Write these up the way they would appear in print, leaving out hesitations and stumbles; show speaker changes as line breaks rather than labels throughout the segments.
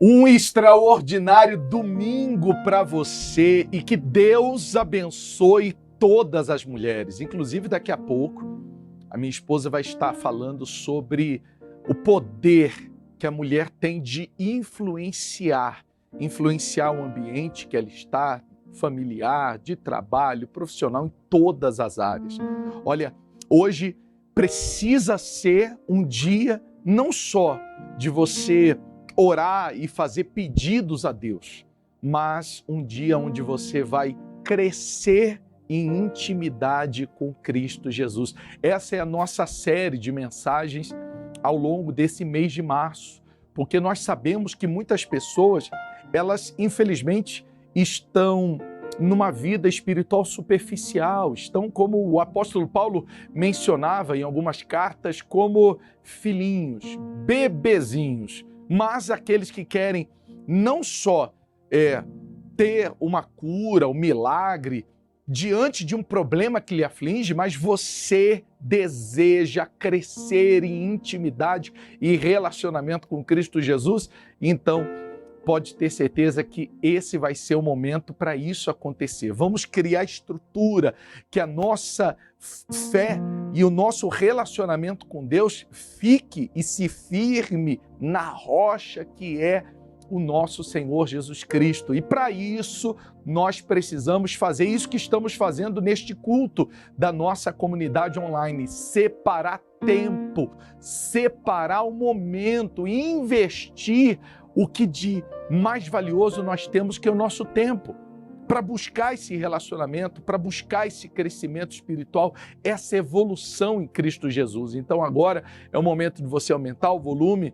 Um extraordinário domingo para você e que Deus abençoe todas as mulheres. Inclusive, daqui a pouco, a minha esposa vai estar falando sobre o poder que a mulher tem de influenciar o ambiente que ela está, familiar, de trabalho, profissional, em todas as áreas. Olha, hoje precisa ser um dia não só de você orar e fazer pedidos a Deus, mas um dia onde você vai crescer em intimidade com Cristo Jesus. Essa é a nossa série de mensagens ao longo desse mês de março, porque nós sabemos que muitas pessoas, elas infelizmente estão numa vida espiritual superficial, estão como o apóstolo Paulo mencionava em algumas cartas, como filhinhos, bebezinhos, mas aqueles que querem não só ter uma cura, um milagre, diante de um problema que lhe aflige, mas você deseja crescer em intimidade e relacionamento com Cristo Jesus, então pode ter certeza que esse vai ser o momento para isso acontecer. Vamos criar estrutura, que a nossa fé e o nosso relacionamento com Deus fique e se firme na rocha que é o nosso Senhor Jesus Cristo. E para isso, nós precisamos fazer isso que estamos fazendo neste culto da nossa comunidade online, separar tempo, separar o momento, investir o que de mais valioso nós temos, que é o nosso tempo, para buscar esse relacionamento, para buscar esse crescimento espiritual, essa evolução em Cristo Jesus. Então agora é o momento de você aumentar o volume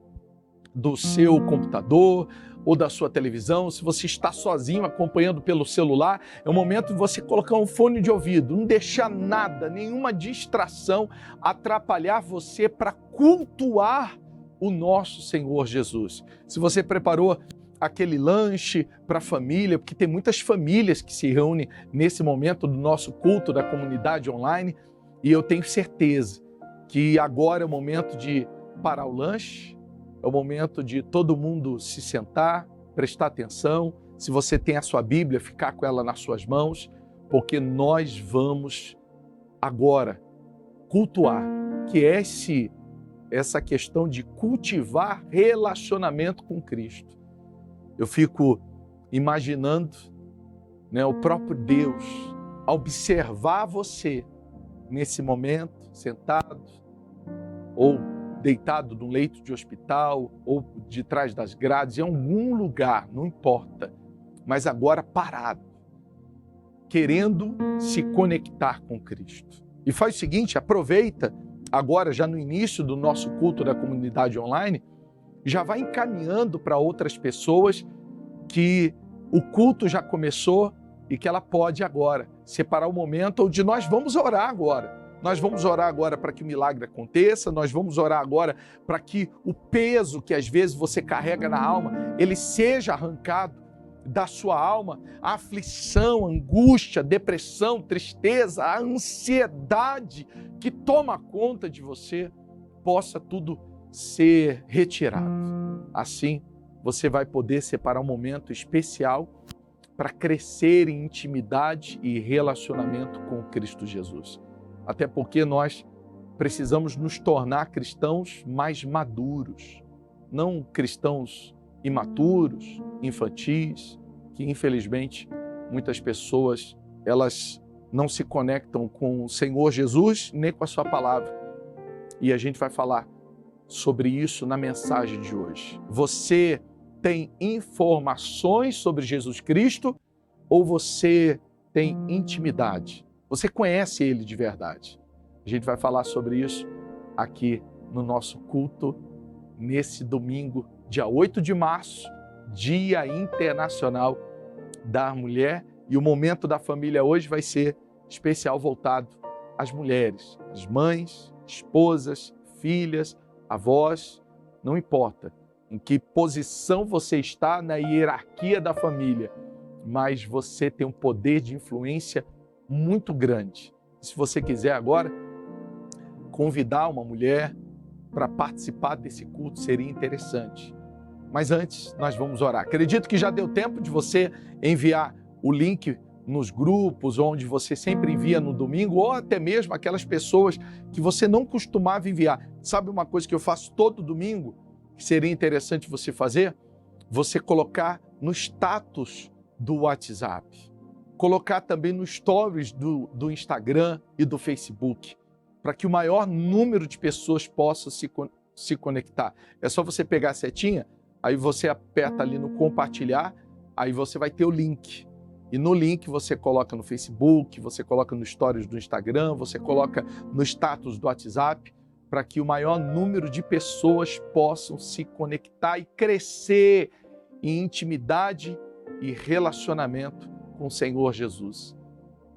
do seu computador ou da sua televisão. Se você está sozinho acompanhando pelo celular, é o momento de você colocar um fone de ouvido, não deixar nada, nenhuma distração atrapalhar você para cultuar o nosso Senhor Jesus. Se você preparou aquele lanche para a família, porque tem muitas famílias que se reúnem nesse momento do nosso culto da comunidade online, e eu tenho certeza que agora é o momento de parar o lanche, é o momento de todo mundo se sentar, prestar atenção. Se você tem a sua Bíblia, ficar com ela nas suas mãos, porque nós vamos agora cultuar, que é essa questão de cultivar relacionamento com Cristo. Eu fico imaginando, o próprio Deus observar você nesse momento, sentado ou deitado num leito de hospital ou de trás das grades, em algum lugar, não importa, mas agora parado, querendo se conectar com Cristo. E faz o seguinte, aproveita agora, já no início do nosso culto da comunidade online, já vai encaminhando para outras pessoas que o culto já começou e que ela pode agora separar o momento onde nós vamos orar agora. Nós vamos orar agora para que o milagre aconteça, nós vamos orar agora para que o peso que às vezes você carrega na alma, ele seja arrancado da sua alma, a aflição, a angústia, a depressão, tristeza, a ansiedade que toma conta de você, possa tudo ser retirado. Assim, você vai poder separar um momento especial para crescer em intimidade e relacionamento com Cristo Jesus. Até porque nós precisamos nos tornar cristãos mais maduros, não cristãos imaturos, infantis, que infelizmente muitas pessoas elas não se conectam com o Senhor Jesus nem com a sua palavra. E a gente vai falar sobre isso na mensagem de hoje. Você tem informações sobre Jesus Cristo ou você tem intimidade? Você conhece Ele de verdade? A gente vai falar sobre isso aqui no nosso culto, nesse domingo, dia 8 de março, Dia Internacional da Mulher. E o momento da família hoje vai ser especial, voltado às mulheres, às mães, esposas, filhas, avós, não importa em que posição você está na hierarquia da família, mas você tem um poder de influência muito grande. Se você quiser agora convidar uma mulher para participar desse culto, seria interessante. Mas antes, nós vamos orar. Acredito que já deu tempo de você enviar o link nos grupos, onde você sempre envia no domingo, ou até mesmo aquelas pessoas que você não costumava enviar. Sabe uma coisa que eu faço todo domingo, que seria interessante você fazer? Você colocar no status do WhatsApp. Colocar também nos stories do Instagram e do Facebook, para que o maior número de pessoas possa se conectar. É só você pegar a setinha, aí você aperta ali no compartilhar, aí você vai ter o link. E no link você coloca no Facebook, você coloca nos stories do Instagram, você coloca no status do WhatsApp, para que o maior número de pessoas possam se conectar e crescer em intimidade e relacionamento com o Senhor Jesus.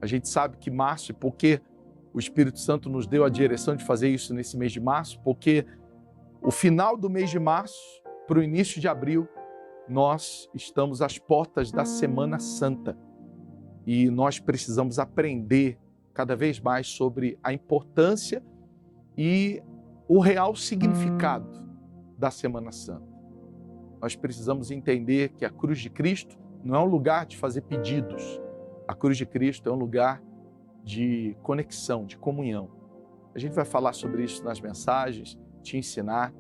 A gente sabe que março, e porque o Espírito Santo nos deu a direção de fazer isso nesse mês de março, porque o final do mês de março para o início de abril, nós estamos às portas da Semana Santa e nós precisamos aprender cada vez mais sobre a importância e o real significado da Semana Santa. Nós precisamos entender que a cruz de Cristo não é um lugar de fazer pedidos. A cruz de Cristo é um lugar de conexão, de comunhão. A gente vai falar sobre isso nas mensagens, te ensinar,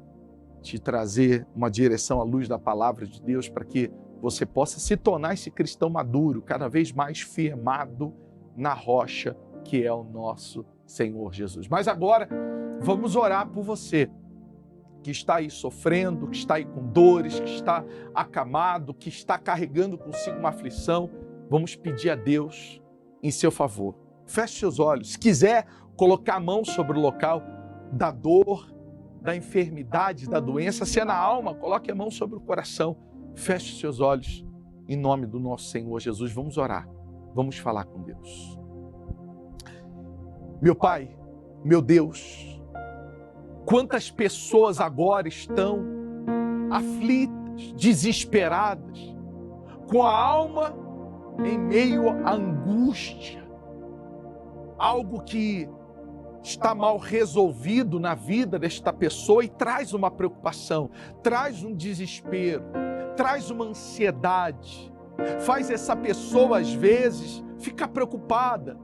te trazer uma direção à luz da palavra de Deus para que você possa se tornar esse cristão maduro, cada vez mais firmado na rocha que é o nosso Senhor Jesus. Mas agora vamos orar por você que está aí sofrendo, que está aí com dores, que está acamado, que está carregando consigo uma aflição. Vamos pedir a Deus em seu favor. Feche seus olhos. Se quiser colocar a mão sobre o local da dor, da enfermidade, da doença, se é na alma, coloque a mão sobre o coração. Feche seus olhos em nome do nosso Senhor Jesus. Vamos orar. Vamos falar com Deus. Meu Pai, meu Deus, quantas pessoas agora estão aflitas, desesperadas, com a alma em meio à angústia, algo que está mal resolvido na vida desta pessoa e traz uma preocupação, traz um desespero, traz uma ansiedade, faz essa pessoa às vezes ficar preocupada,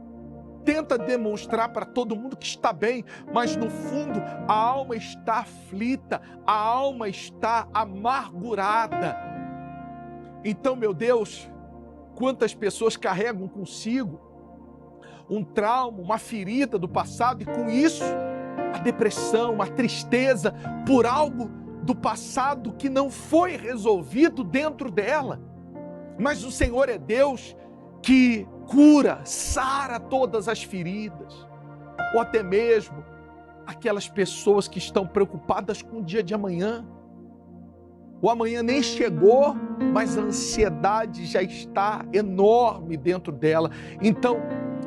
tenta demonstrar para todo mundo que está bem, mas no fundo a alma está aflita, a alma está amargurada. Então, meu Deus, quantas pessoas carregam consigo um trauma, uma ferida do passado e com isso a depressão, a tristeza por algo do passado que não foi resolvido dentro dela. Mas o Senhor é Deus que cura, sara todas as feridas, ou até mesmo aquelas pessoas que estão preocupadas com o dia de amanhã. O amanhã nem chegou, mas a ansiedade já está enorme dentro dela. Então,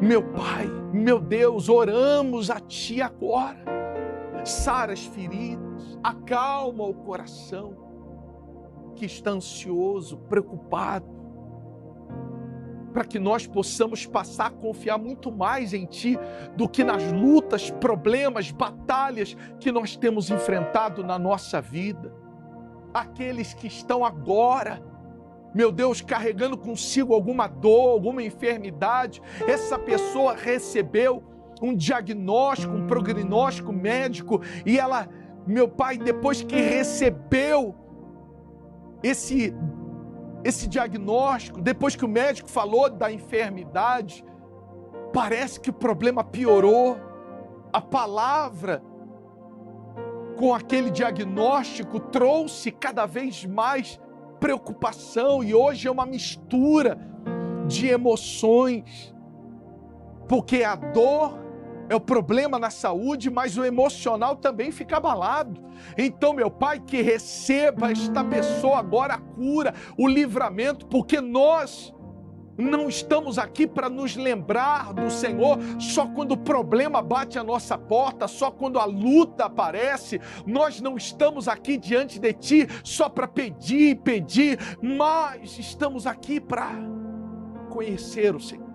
meu Pai, meu Deus, oramos a Ti agora. Sara as feridas, acalma o coração que está ansioso, preocupado, para que nós possamos passar a confiar muito mais em Ti do que nas lutas, problemas, batalhas que nós temos enfrentado na nossa vida. Aqueles que estão agora, meu Deus, carregando consigo alguma dor, alguma enfermidade, essa pessoa recebeu um diagnóstico, um prognóstico médico e ela, meu Pai, depois que recebeu esse diagnóstico, depois que o médico falou da enfermidade, parece que o problema piorou. A palavra com aquele diagnóstico trouxe cada vez mais preocupação e hoje é uma mistura de emoções, porque a dor é o problema na saúde, mas o emocional também fica abalado. Então, meu Pai, que receba esta pessoa agora a cura, o livramento, porque nós não estamos aqui para nos lembrar do Senhor só quando o problema bate à nossa porta, só quando a luta aparece. Nós não estamos aqui diante de Ti só para pedir, mas estamos aqui para conhecer o Senhor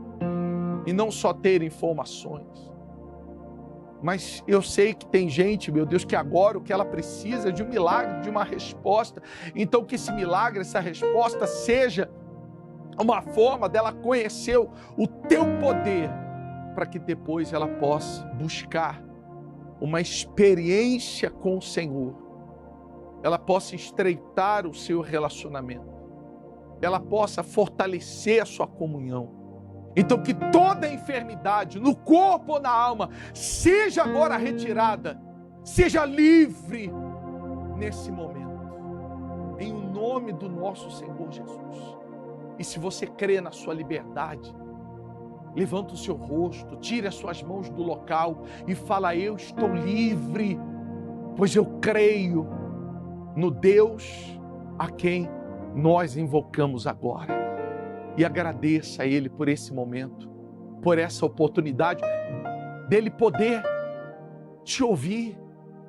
e não só ter informações. Mas eu sei que tem gente, meu Deus, que agora o que ela precisa é de um milagre, de uma resposta. Então que esse milagre, essa resposta seja uma forma dela conhecer o teu poder, para que depois ela possa buscar uma experiência com o Senhor. Ela possa estreitar o seu relacionamento. Ela possa fortalecer a sua comunhão. Então que toda enfermidade no corpo ou na alma seja agora retirada, seja livre nesse momento, em o nome do nosso Senhor Jesus. E se você crê na sua liberdade, levanta o seu rosto, tire as suas mãos do local e fala: eu estou livre, pois eu creio no Deus a quem nós invocamos agora. E agradeça a Ele por esse momento, por essa oportunidade dele poder te ouvir,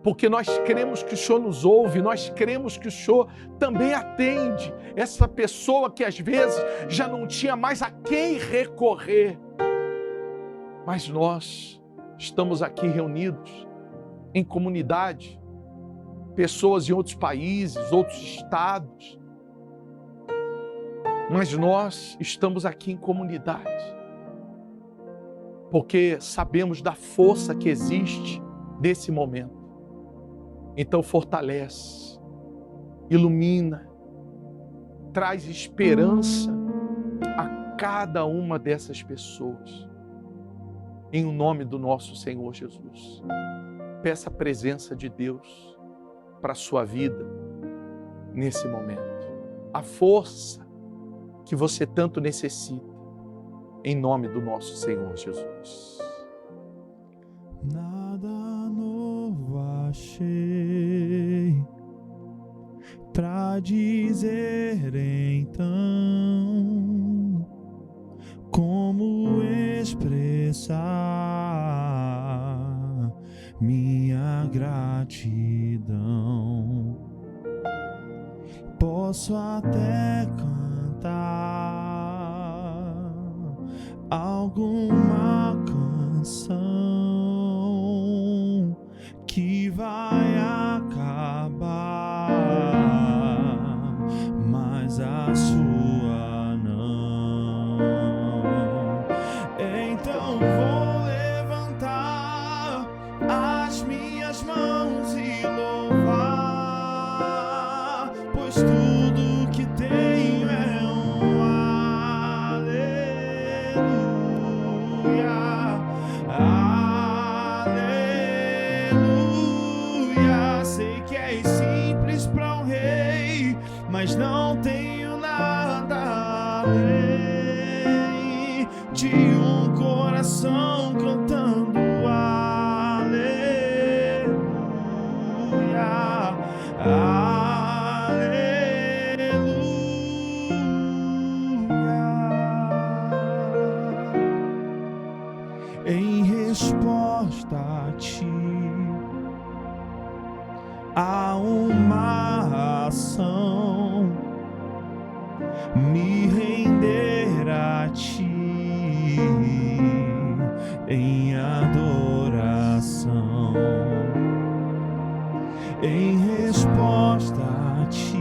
porque nós cremos que o Senhor nos ouve, nós cremos que o Senhor também atende essa pessoa que às vezes já não tinha mais a quem recorrer. Mas nós estamos aqui reunidos em comunidade, pessoas em outros países, outros estados, mas nós estamos aqui em comunidade, porque sabemos da força que existe nesse momento. Então fortalece, ilumina, traz esperança a cada uma dessas pessoas. Em o nome do nosso Senhor Jesus. Peça a presença de Deus para a sua vida nesse momento. A força que você tanto necessita, em nome do nosso Senhor Jesus.
Nada novo achei pra dizer então, como expressar minha gratidão. Posso até cantar alguma canção que vai acabar, mas a sua não. Então vou levantar as minhas mãos e louvar, pois tudo que tenho é um aleluia, aleluia. Sei que é simples para um rei, mas não tenho nada além de um coração cantando aleluia, aleluia. Em resposta a ti, há uma ação, me render a ti em adoração. Em resposta a ti,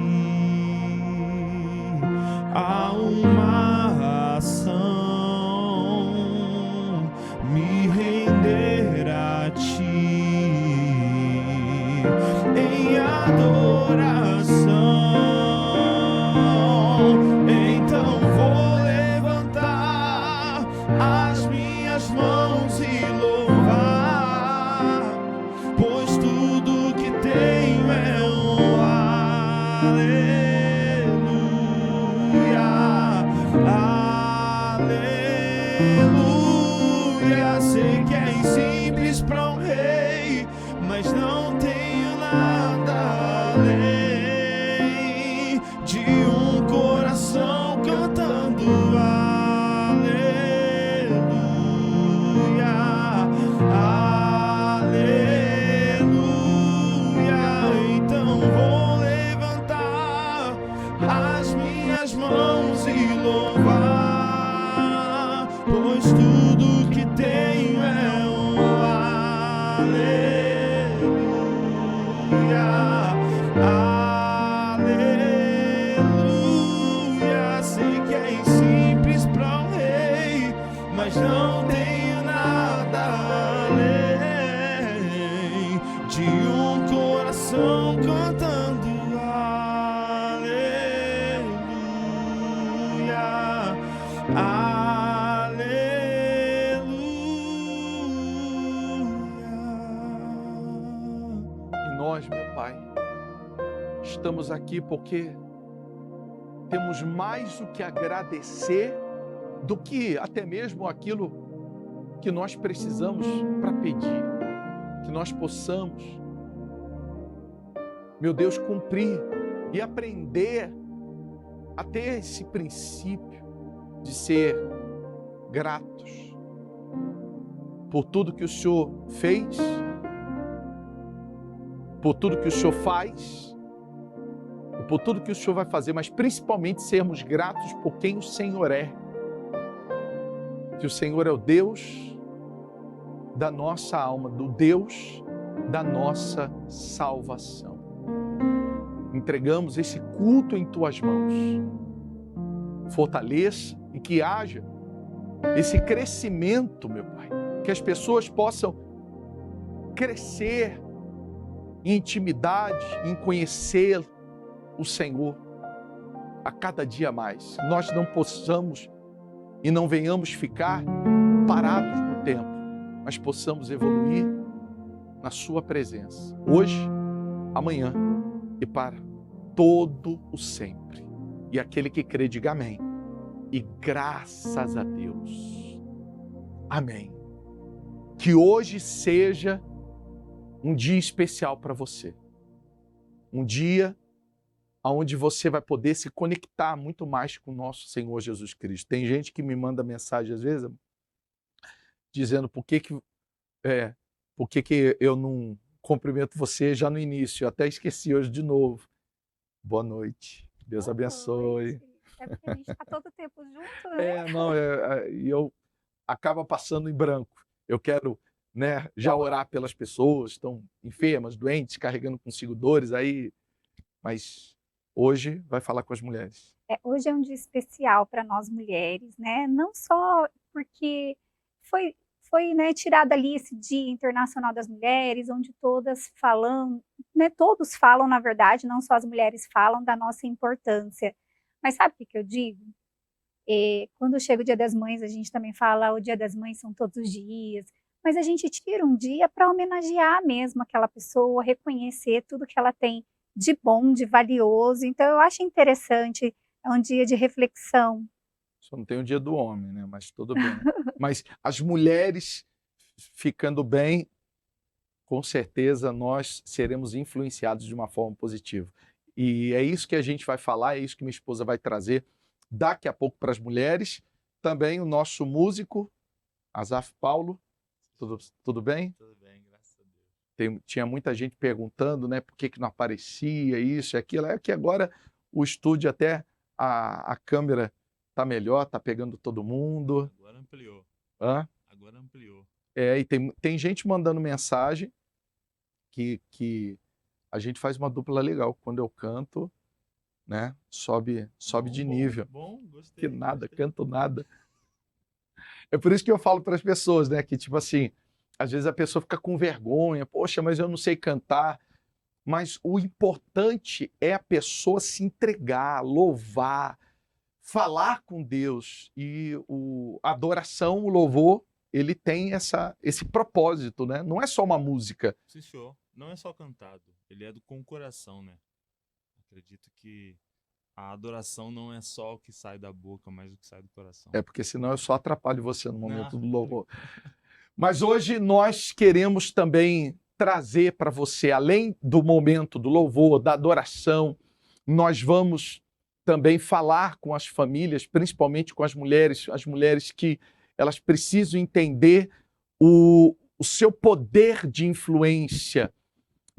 há uma ação, me render a ti em adoração. Então vou levantar as minhas mãos e louvar, pois tudo que tenho é um aleluia, aleluia. Sei que é simples para um rei, mas não tenho nada além de um coração cantando aleluia, aleluia. Então vou levantar as minhas mãos e louvar, pois tudo que tenho é um
E nós, meu Pai, estamos aqui porque temos mais o que agradecer do que até mesmo aquilo que nós precisamos para pedir, que nós possamos, meu Deus, cumprir e aprender a ter esse princípio de ser gratos por tudo que o Senhor fez, por tudo que o Senhor faz, e por tudo que o Senhor vai fazer, mas principalmente sermos gratos por quem o Senhor é. Que o Senhor é o Deus da nossa alma, do Deus da nossa salvação. Entregamos esse culto em Tuas mãos. Fortaleça e que haja esse crescimento, meu Pai. Que as pessoas possam crescer em intimidade, em conhecer o Senhor a cada dia mais. Nós não possamos e não venhamos ficar parados no tempo, mas possamos evoluir na Sua presença, hoje, amanhã e para todo o sempre. E aquele que crê, diga amém. E graças a Deus. Amém. Que hoje seja um dia especial para você. Um dia onde você vai poder se conectar muito mais com o nosso Senhor Jesus Cristo. Tem gente que me manda mensagem às vezes dizendo por que eu não cumprimento você já no início. Eu até esqueci hoje de novo. Boa noite. Deus abençoe.
É porque a gente está todo tempo junto, né?
E eu acaba passando em branco. Eu quero, né, já orar pelas pessoas que estão enfermas, doentes, carregando consigo dores aí, mas hoje vai falar com as mulheres.
Hoje é um dia especial para nós mulheres, né? Não só porque foi, né, tirado ali esse Dia Internacional das Mulheres, onde todas falam, né, todos falam, na verdade, não só as mulheres falam da nossa importância. Mas sabe o que eu digo? Quando chega o Dia das Mães, a gente também fala o Dia das Mães são todos os dias, mas a gente tira um dia para homenagear mesmo aquela pessoa, reconhecer tudo que ela tem de bom, de valioso. Então eu acho interessante, é um dia de reflexão.
Só não tem o dia do homem, né? Mas tudo bem. Mas as mulheres ficando bem, com certeza nós seremos influenciados de uma forma positiva. E é isso que a gente vai falar, é isso que minha esposa vai trazer daqui a pouco para as mulheres. Também o nosso músico, Azaf Paulo. Tudo bem?
Tudo bem, graças a Deus.
Tinha muita gente perguntando, né, por que não aparecia isso e aquilo. É que agora o estúdio, até a câmera tá melhor, tá pegando todo mundo.
Agora ampliou.
Hã?
Agora ampliou.
E tem gente mandando mensagem que a gente faz uma dupla legal. Quando eu canto, né, sobe de nível.
Bom, gostei.
Que nada,
gostei.
canto nada. É por isso que eu falo para as pessoas, né, que tipo assim, às vezes a pessoa fica com vergonha, poxa, mas eu não sei cantar. Mas o importante é a pessoa se entregar, louvar, falar com Deus. E a adoração, o louvor, ele tem esse propósito, né? Não é só uma música.
Sim, senhor. Não é só cantado, ele é com o coração, né? Acredito que a adoração não é só o que sai da boca, mas o que sai do coração.
É, porque senão eu só atrapalho você no momento
Não.
do louvor. Mas hoje nós queremos também trazer para você, além do momento do louvor, da adoração, nós vamos também falar com as famílias, principalmente com as mulheres que elas precisam entender o seu poder de influência.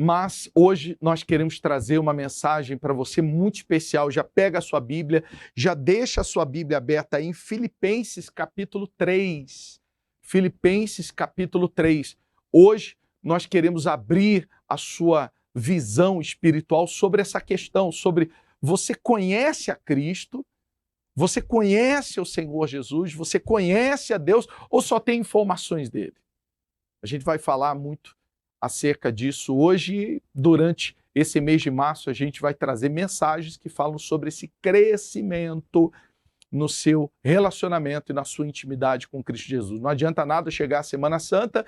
Mas hoje nós queremos trazer uma mensagem para você muito especial. Já pega a sua Bíblia, já deixa a sua Bíblia aberta aí em Filipenses capítulo 3. Filipenses capítulo 3. Hoje nós queremos abrir a sua visão espiritual sobre essa questão, sobre você conhece a Cristo, você conhece o Senhor Jesus, você conhece a Deus ou só tem informações dele? A gente vai falar muito acerca disso hoje. Durante esse mês de março a gente vai trazer mensagens que falam sobre esse crescimento no seu relacionamento e na sua intimidade com Cristo Jesus. Não adianta nada chegar à Semana Santa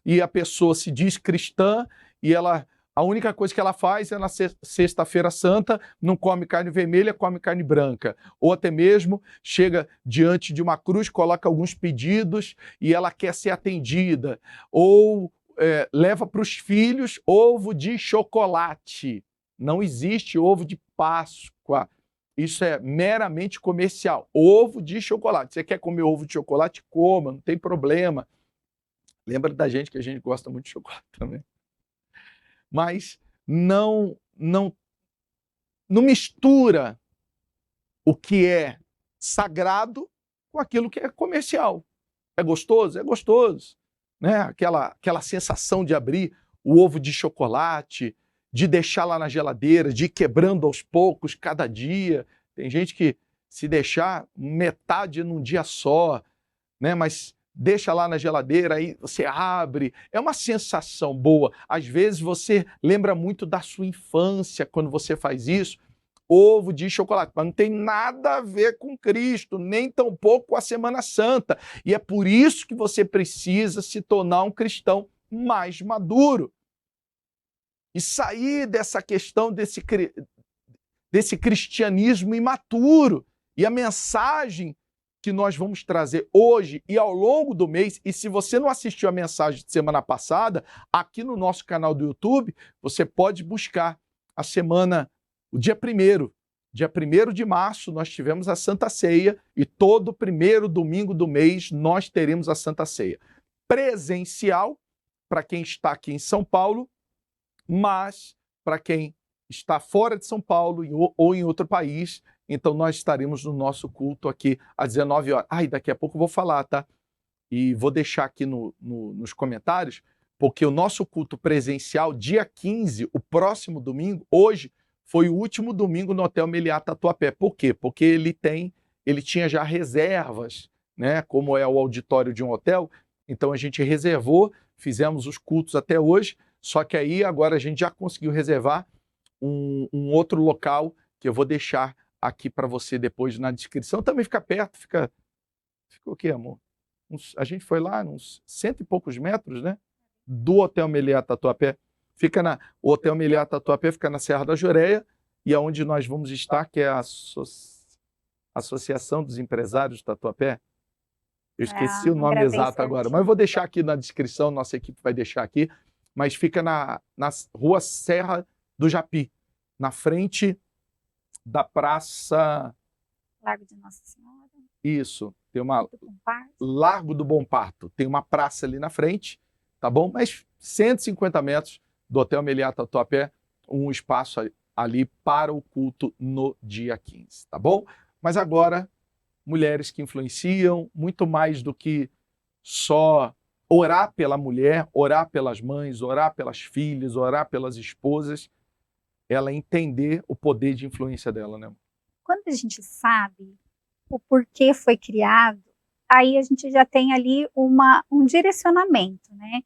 e a pessoa se diz cristã e a única coisa que ela faz é na Sexta-feira Santa, não come carne vermelha, come carne branca. Ou até mesmo chega diante de uma cruz, coloca alguns pedidos e ela quer ser atendida. Ou leva para os filhos ovo de chocolate. Não existe ovo de Páscoa. Isso é meramente comercial. Ovo de chocolate. Você quer comer ovo de chocolate? Coma, não tem problema. Lembra da gente que a gente gosta muito de chocolate também. Mas não mistura o que é sagrado com aquilo que é comercial. É gostoso? É gostoso. Né? Aquela sensação de abrir o ovo de chocolate, de deixar lá na geladeira, de ir quebrando aos poucos cada dia. Tem gente que se deixar metade num dia só, né? Mas deixa lá na geladeira, aí você abre. É uma sensação boa. Às vezes você lembra muito da sua infância quando você faz isso. Ovo de chocolate, mas não tem nada a ver com Cristo, nem tampouco com a Semana Santa. E é por isso que você precisa se tornar um cristão mais maduro. E sair dessa questão desse cristianismo imaturo. E a mensagem que nós vamos trazer hoje e ao longo do mês, e se você não assistiu a mensagem de semana passada, aqui no nosso canal do YouTube, você pode buscar a semana, o dia 1º. Dia 1º de março nós tivemos a Santa Ceia e todo primeiro domingo do mês nós teremos a Santa Ceia. Presencial, para quem está aqui em São Paulo, mas para quem está fora de São Paulo ou em outro país, então nós estaremos no nosso culto aqui às 19 horas. Daqui a pouco eu vou falar, tá? E vou deixar aqui nos comentários, porque o nosso culto presencial, dia 15, o próximo domingo, hoje, foi o último domingo no Hotel Meliá Tatuapé. Por quê? Porque ele tinha já reservas, né? Como é o auditório de um hotel, então a gente reservou, fizemos os cultos até hoje, só que aí agora a gente já conseguiu reservar um outro local que eu vou deixar aqui para você depois na descrição. Também fica perto, fica o quê, amor? A gente foi lá uns 100 e poucos metros, né? Do Hotel Meliá Tatuapé. O Hotel Meliá Tatuapé fica na Serra da Jureia e aonde nós vamos estar, que é a Associação dos Empresários do Tatuapé. Eu esqueci o nome exato agora, mas eu vou deixar aqui na descrição, nossa equipe vai deixar aqui, mas fica na Rua Serra do Japi, na frente da Praça...
Largo de Nossa Senhora.
Isso, tem uma... Largo do Bom Parto. Tem uma praça ali na frente, tá bom? Mas 150 metros do Hotel Meliá Tatuapé, um espaço ali para o culto no dia 15, tá bom? Mas agora, mulheres que influenciam, muito mais do que só orar pela mulher, orar pelas mães, orar pelas filhas, orar pelas esposas, ela entender o poder de influência dela, né?
Quando a gente sabe o porquê foi criado, aí a gente já tem ali um direcionamento, né?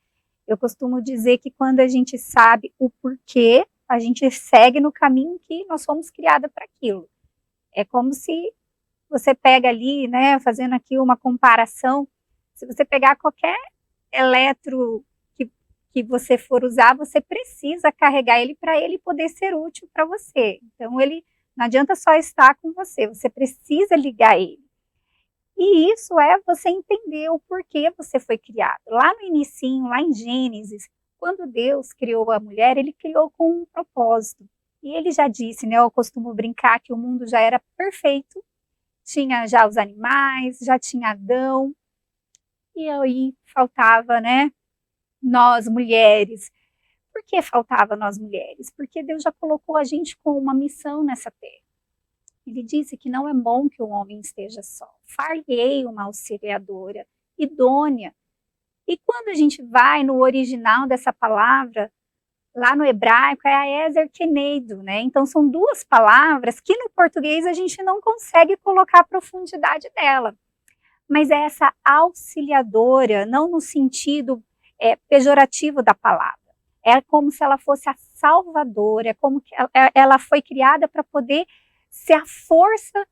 Eu costumo dizer que quando a gente sabe o porquê, a gente segue no caminho que nós fomos criadas para aquilo. É como se você pega ali, né, fazendo aqui uma comparação, se você pegar qualquer eletro que você for usar, você precisa carregar ele para ele poder ser útil para você. Então, ele não adianta só estar com você, você precisa ligar ele. E isso é você entender o porquê você foi criado. Lá no inicinho, lá em Gênesis, quando Deus criou a mulher, ele criou com um propósito. E ele já disse, né, eu costumo brincar que o mundo já era perfeito, tinha já os animais, já tinha Adão, e aí faltava, né, nós mulheres. Por que faltava nós mulheres? Porque Deus já colocou a gente com uma missão nessa terra. Ele disse que não é bom que o homem esteja só. Far-lhe-ei uma auxiliadora idônea. E quando a gente vai no original dessa palavra, lá no hebraico é a Ezer Keneido, né? Então são duas palavras que no português a gente não consegue colocar a profundidade dela. Mas é essa auxiliadora, não no sentido pejorativo da palavra. É como se ela fosse a salvadora, é como que ela foi criada para poder ser a força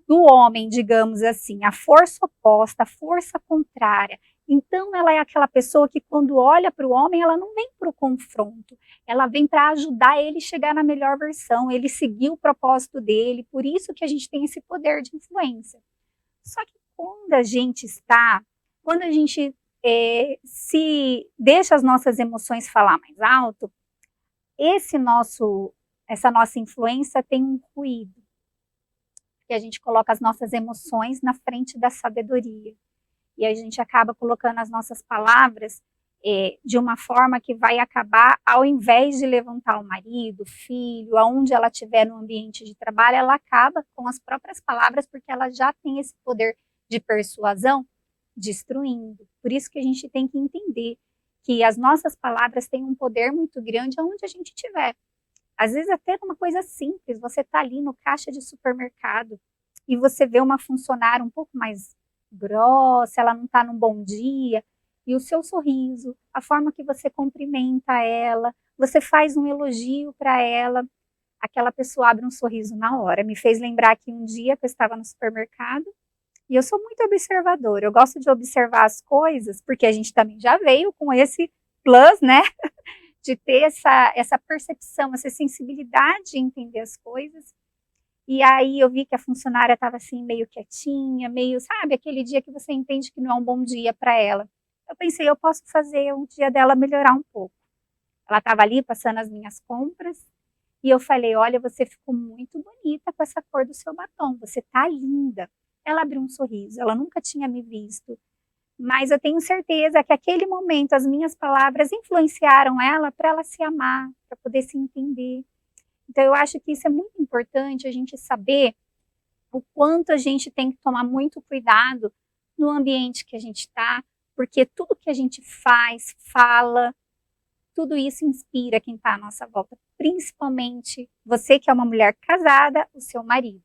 do homem, digamos assim, a força oposta, a força contrária. Então, ela é aquela pessoa que, quando olha para o homem, ela não vem para o confronto, ela vem para ajudar ele a chegar na melhor versão, ele seguir o propósito dele, por isso que a gente tem esse poder de influência. Só que quando a gente se deixa as nossas emoções falar mais alto, essa nossa influência tem um ruído, que a gente coloca as nossas emoções na frente da sabedoria. E a gente acaba colocando as nossas palavras de uma forma que vai acabar, ao invés de levantar o marido, o filho, aonde ela estiver no ambiente de trabalho, ela acaba com as próprias palavras, porque ela já tem esse poder de persuasão, destruindo. Por isso que a gente tem que entender que as nossas palavras têm um poder muito grande aonde a gente estiver. Às vezes até uma coisa simples, você está ali no caixa de supermercado e você vê uma funcionária um pouco mais grossa, ela não está num bom dia, e o seu sorriso, a forma que você cumprimenta ela, você faz um elogio para ela, aquela pessoa abre um sorriso na hora. Me fez lembrar que um dia que eu estava no supermercado, e eu sou muito observadora, eu gosto de observar as coisas, porque a gente também já veio com esse plus, né, de ter essa percepção, essa sensibilidade de entender as coisas. E aí eu vi que a funcionária estava assim, meio quietinha, meio, sabe, aquele dia que você entende que não é um bom dia para ela. Eu pensei, eu posso fazer o dia dela melhorar um pouco. Ela estava ali passando as minhas compras, e eu falei, olha, você ficou muito bonita com essa cor do seu batom, você tá linda. Ela abriu um sorriso, ela nunca tinha me visto, mas eu tenho certeza que aquele momento, as minhas palavras influenciaram ela para ela se amar, para poder se entender. Então, eu acho que isso é muito importante, a gente saber o quanto a gente tem que tomar muito cuidado no ambiente que a gente está, porque tudo que a gente faz, fala, tudo isso inspira quem está à nossa volta, principalmente você que é uma mulher casada, o seu marido.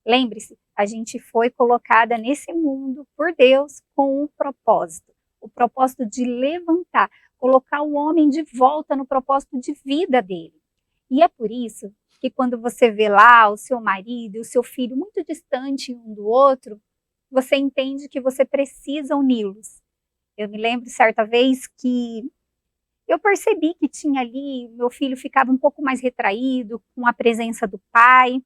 Lembre-se, a gente foi colocada nesse mundo por Deus com um propósito, o propósito de levantar, colocar o homem de volta no propósito de vida dele. E é por isso que quando você vê lá o seu marido e o seu filho muito distante um do outro, você entende que você precisa uni-los. Eu me lembro certa vez que eu percebi que tinha ali, meu filho ficava um pouco mais retraído com a presença do pai.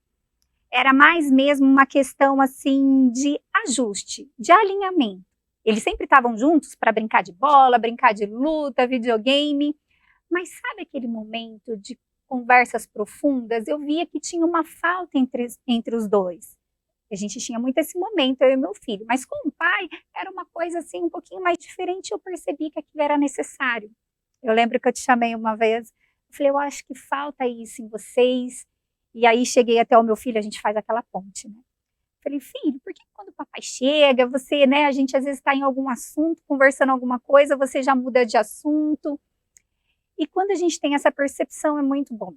Era mais mesmo uma questão assim de ajuste, de alinhamento. Eles sempre estavam juntos para brincar de bola, brincar de luta, videogame, mas sabe aquele momento de conversas profundas? Eu via que tinha uma falta entre os dois. A gente tinha muito esse momento, eu e meu filho, mas com o pai era uma coisa assim um pouquinho mais diferente, eu percebi que aquilo era necessário. Eu lembro que eu te chamei uma vez, eu falei, eu acho que falta isso em vocês, e aí cheguei até o meu filho, a gente faz aquela ponte, né? Falei, filho, por que quando o papai chega, você, né, a gente às vezes está em algum assunto, conversando alguma coisa, você já muda de assunto? E quando a gente tem essa percepção é muito bom,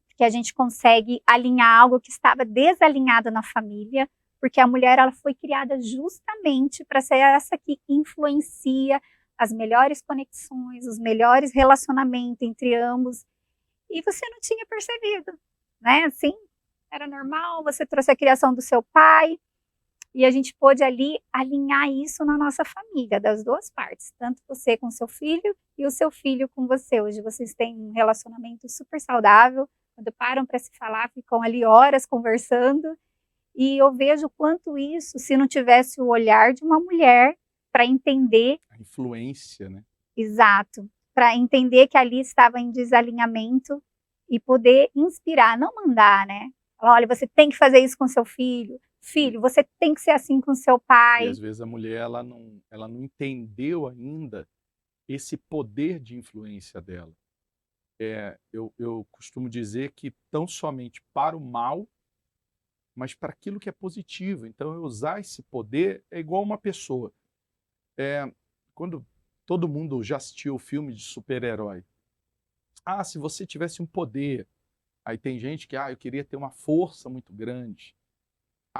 porque a gente consegue alinhar algo que estava desalinhado na família, porque a mulher ela foi criada justamente para ser essa que influencia as melhores conexões, os melhores relacionamentos entre ambos, e você não tinha percebido, né? Assim, era normal, você trouxe a criação do seu pai, e a gente pôde ali alinhar isso na nossa família, das duas partes, tanto você com seu filho e o seu filho com você. Hoje vocês têm um relacionamento super saudável, quando param para se falar, ficam ali horas conversando, e eu vejo quanto isso, se não tivesse o olhar de uma mulher para entender...
A influência, né?
Exato, para entender que ali estava em desalinhamento e poder inspirar, não mandar, né? Olha, você tem que fazer isso com seu filho. Filho, você tem que ser assim com seu pai.
E às vezes a mulher ela não entendeu ainda esse poder de influência dela. Eu costumo dizer que tão somente para o mal, mas para aquilo que é positivo. Então, eu usar esse poder é igual uma pessoa. Quando todo mundo já assistiu o filme de super-herói. Ah, se você tivesse um poder. Aí tem gente que, eu queria ter uma força muito grande.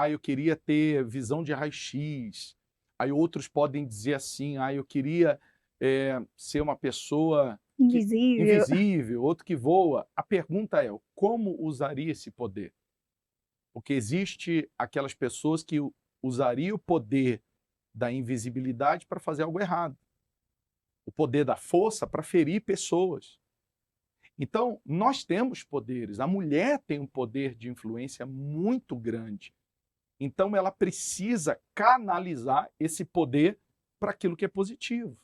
Eu queria ter visão de raio-x. Aí outros podem dizer assim, eu queria ser uma pessoa
Invisível.
invisível, outro que voa. A pergunta é, como usaria esse poder? Porque existe aquelas pessoas que usariam o poder da invisibilidade para fazer algo errado. O poder da força para ferir pessoas. Então, nós temos poderes. A mulher tem um poder de influência muito grande. Então, ela precisa canalizar esse poder para aquilo que é positivo,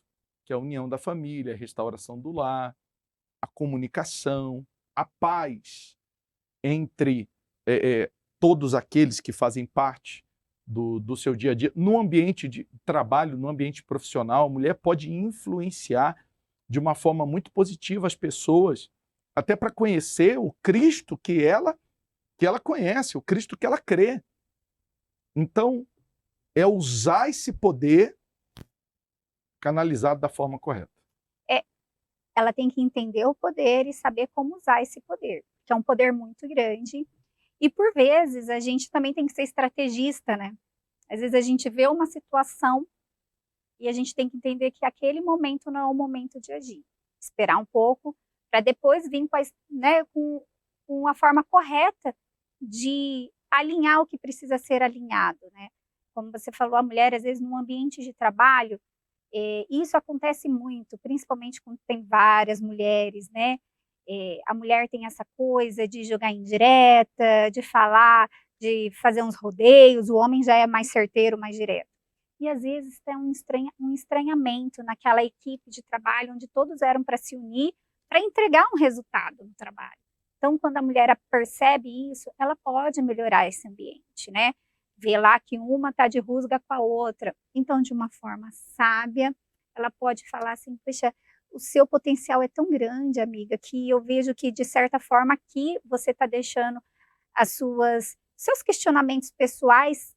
que é a união da família, a restauração do lar, a comunicação, a paz entre todos aqueles que fazem parte do seu dia a dia. No ambiente de trabalho, no ambiente profissional, a mulher pode influenciar de uma forma muito positiva as pessoas, até para conhecer o Cristo que ela conhece, o Cristo que ela crê. Então, é usar esse poder canalizado da forma correta.
Ela tem que entender o poder e saber como usar esse poder, que é um poder muito grande. E, por vezes, a gente também tem que ser estrategista, né? Às vezes a gente vê uma situação e a gente tem que entender que aquele momento não é o momento de agir. Esperar um pouco para depois vir com a forma correta de alinhar o que precisa ser alinhado, né? Como você falou, a mulher, às vezes, num ambiente de trabalho, isso acontece muito, principalmente quando tem várias mulheres, né? A mulher tem essa coisa de jogar indireta, de falar, de fazer uns rodeios, o homem já é mais certeiro, mais direto. E às vezes tem um estranhamento naquela equipe de trabalho onde todos eram para se unir para entregar um resultado no trabalho. Então, quando a mulher percebe isso, ela pode melhorar esse ambiente, né? Vê lá que uma está de rusga com a outra. Então, de uma forma sábia, ela pode falar assim, poxa, o seu potencial é tão grande, amiga, que eu vejo que, de certa forma, aqui você está deixando seus questionamentos pessoais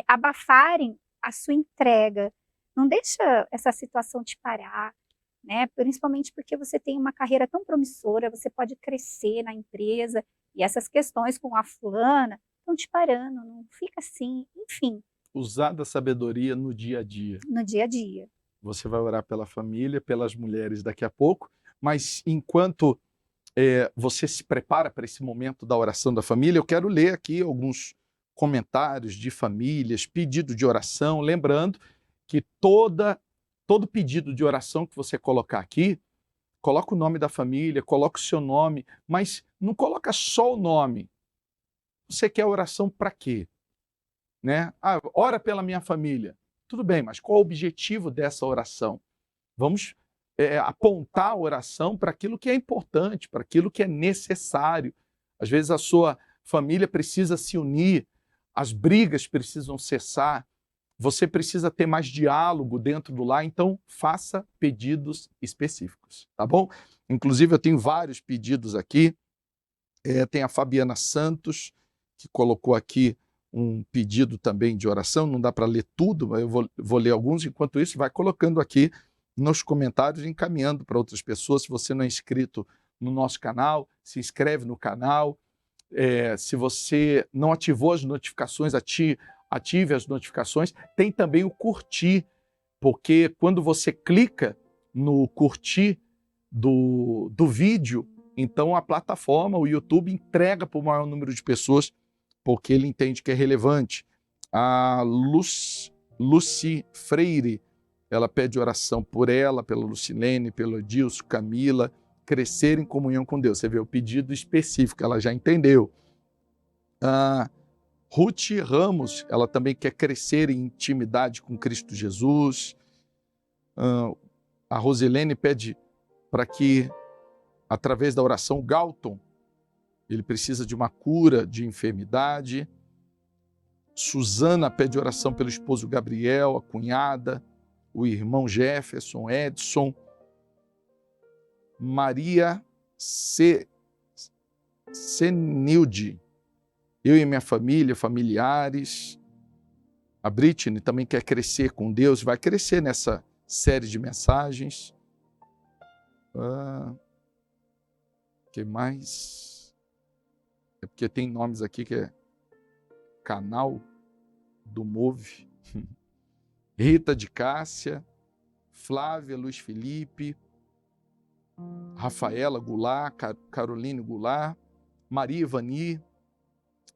abafarem a sua entrega. Não deixa essa situação te parar, né? Principalmente porque você tem uma carreira tão promissora, você pode crescer na empresa, e essas questões com a fulana estão te parando, não fica assim, enfim.
Usar da sabedoria no dia a dia.
No dia a dia.
Você vai orar pela família, pelas mulheres daqui a pouco, mas enquanto você se prepara para esse momento da oração da família, eu quero ler aqui alguns comentários de famílias, pedido de oração, lembrando que todo pedido de oração que você colocar aqui, coloca o nome da família, coloca o seu nome, mas não coloca só o nome. Você quer oração para quê? Né? Ora pela minha família. Tudo bem, mas qual o objetivo dessa oração? Vamos apontar a oração para aquilo que é importante, para aquilo que é necessário. Às vezes a sua família precisa se unir, as brigas precisam cessar, você precisa ter mais diálogo dentro do lar, então faça pedidos específicos, tá bom? Inclusive eu tenho vários pedidos aqui, tem a Fabiana Santos, que colocou aqui um pedido também de oração, não dá para ler tudo, mas eu vou ler alguns, enquanto isso vai colocando aqui nos comentários, encaminhando para outras pessoas. Se você não é inscrito no nosso canal, se inscreve no canal. Se você não ativou as notificações, ative as notificações. Tem também o curtir, porque quando você clica no curtir do vídeo, então a plataforma, o YouTube, entrega para o maior número de pessoas, porque ele entende que é relevante. A Luci Freire, ela pede oração por ela, pela Lucilene, pelo Edilson, Camila, crescer em comunhão com Deus. Você vê o pedido específico, ela já entendeu. A Ruth Ramos, ela também quer crescer em intimidade com Cristo Jesus. A Rosilene pede para que, através da oração, o Galton, ele precisa de uma cura de enfermidade. Suzana pede oração pelo esposo Gabriel, a cunhada, o irmão Jefferson, Edson. Maria Senilde, eu e minha família, familiares. A Britney também quer crescer com Deus, vai crescer nessa série de mensagens. Que mais? É porque tem nomes aqui que é Canal do Move. Rita de Cássia, Flávia Luiz Felipe, Rafaela Goulart, Caroline Goulart, Maria Ivani,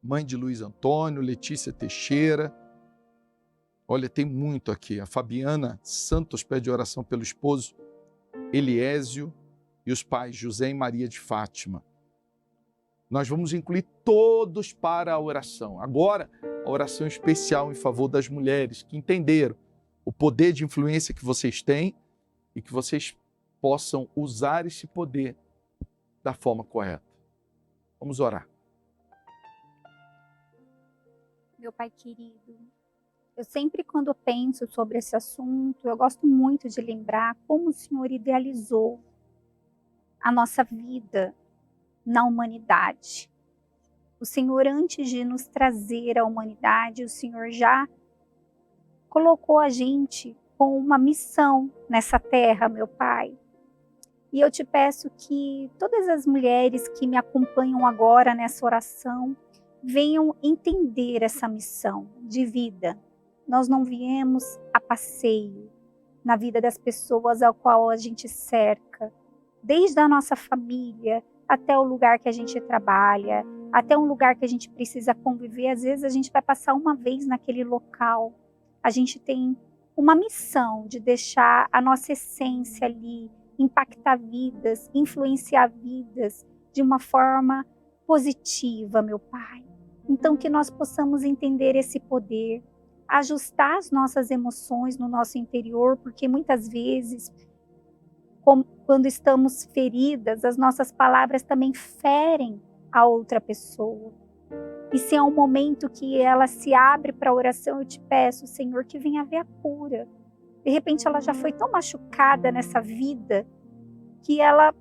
mãe de Luiz Antônio, Letícia Teixeira. Olha, tem muito aqui. A Fabiana Santos pede oração pelo esposo Eliésio e os pais José e Maria de Fátima. Nós vamos incluir todos para a oração. Agora, a oração especial em favor das mulheres que entenderam o poder de influência que vocês têm e que vocês possam usar esse poder da forma correta. Vamos orar.
Meu Pai querido, eu sempre quando penso sobre esse assunto, eu gosto muito de lembrar como o Senhor idealizou a nossa vida na humanidade. O Senhor, antes de nos trazer à humanidade, o Senhor já colocou a gente com uma missão nessa terra, meu Pai. E eu te peço que todas as mulheres que me acompanham agora nessa oração venham entender essa missão de vida. Nós não viemos a passeio na vida das pessoas ao qual a gente cerca, desde a nossa família até o lugar que a gente trabalha, até um lugar que a gente precisa conviver. Às vezes a gente vai passar uma vez naquele local. A gente tem uma missão de deixar a nossa essência ali, impactar vidas, influenciar vidas de uma forma positiva, meu Pai. Então que nós possamos entender esse poder, ajustar as nossas emoções no nosso interior, porque muitas vezes, quando estamos feridas, as nossas palavras também ferem a outra pessoa. E se é um momento que ela se abre para a oração, eu te peço, Senhor, que venha haver a cura. De repente ela já foi tão machucada nessa vida que ela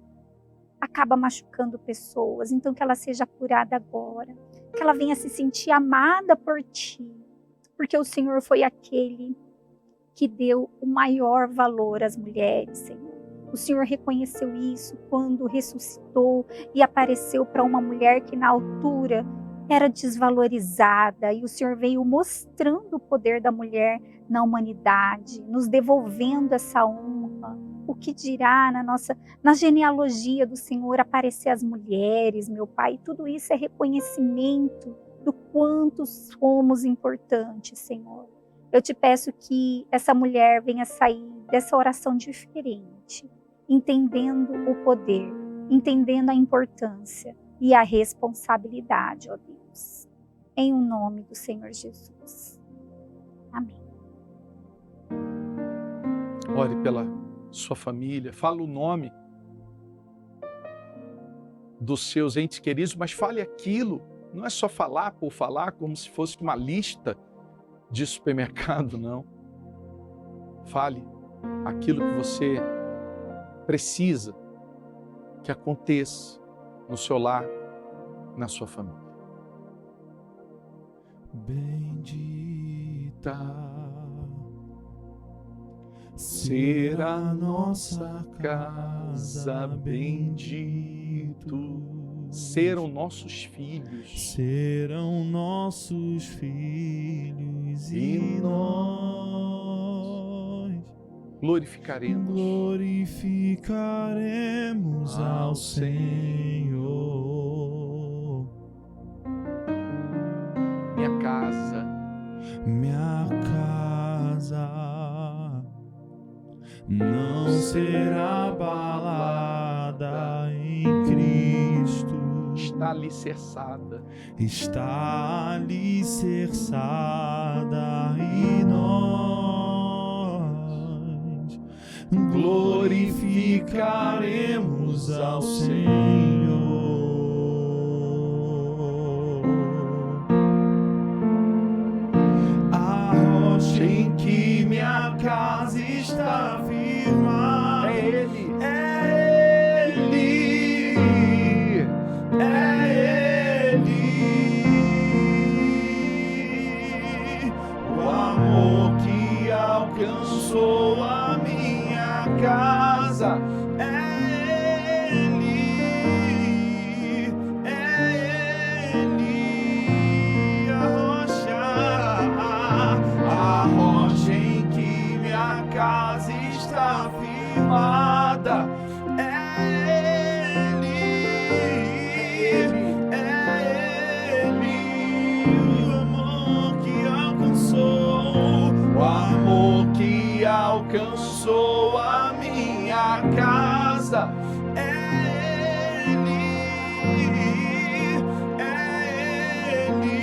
acaba machucando pessoas. Então que ela seja curada agora, que ela venha se sentir amada por ti, porque o Senhor foi aquele que deu o maior valor às mulheres, Senhor. O Senhor reconheceu isso quando ressuscitou e apareceu para uma mulher que na altura era desvalorizada, e o Senhor veio mostrando o poder da mulher na humanidade, nos devolvendo essa honra. O que dirá na genealogia do Senhor aparecer as mulheres, meu Pai? Tudo isso é reconhecimento do quanto somos importantes, Senhor. Eu te peço que essa mulher venha sair dessa oração diferente, entendendo o poder, entendendo a importância e a responsabilidade, ó Deus. Em o nome do Senhor Jesus. Amém.
Ore pela sua família, fala o nome dos seus entes queridos, mas fale aquilo. Não é só falar por falar, como se fosse uma lista de supermercado, não. Fale aquilo que você precisa que aconteça no seu lar, na sua família. Bendita será a nossa casa, bendito serão nossos filhos,
serão nossos filhos e nós glorificaremos ao Senhor.
Minha casa
não será abalada em Cristo.
Está alicerçada
E nós glorificaremos ao Senhor. A rocha em que minha casa está firmada
é Ele.
O amor que alcançou a minha casa é Ele, a rocha em que minha casa está firmada.
alcançou a minha casa. É Ele, é Ele.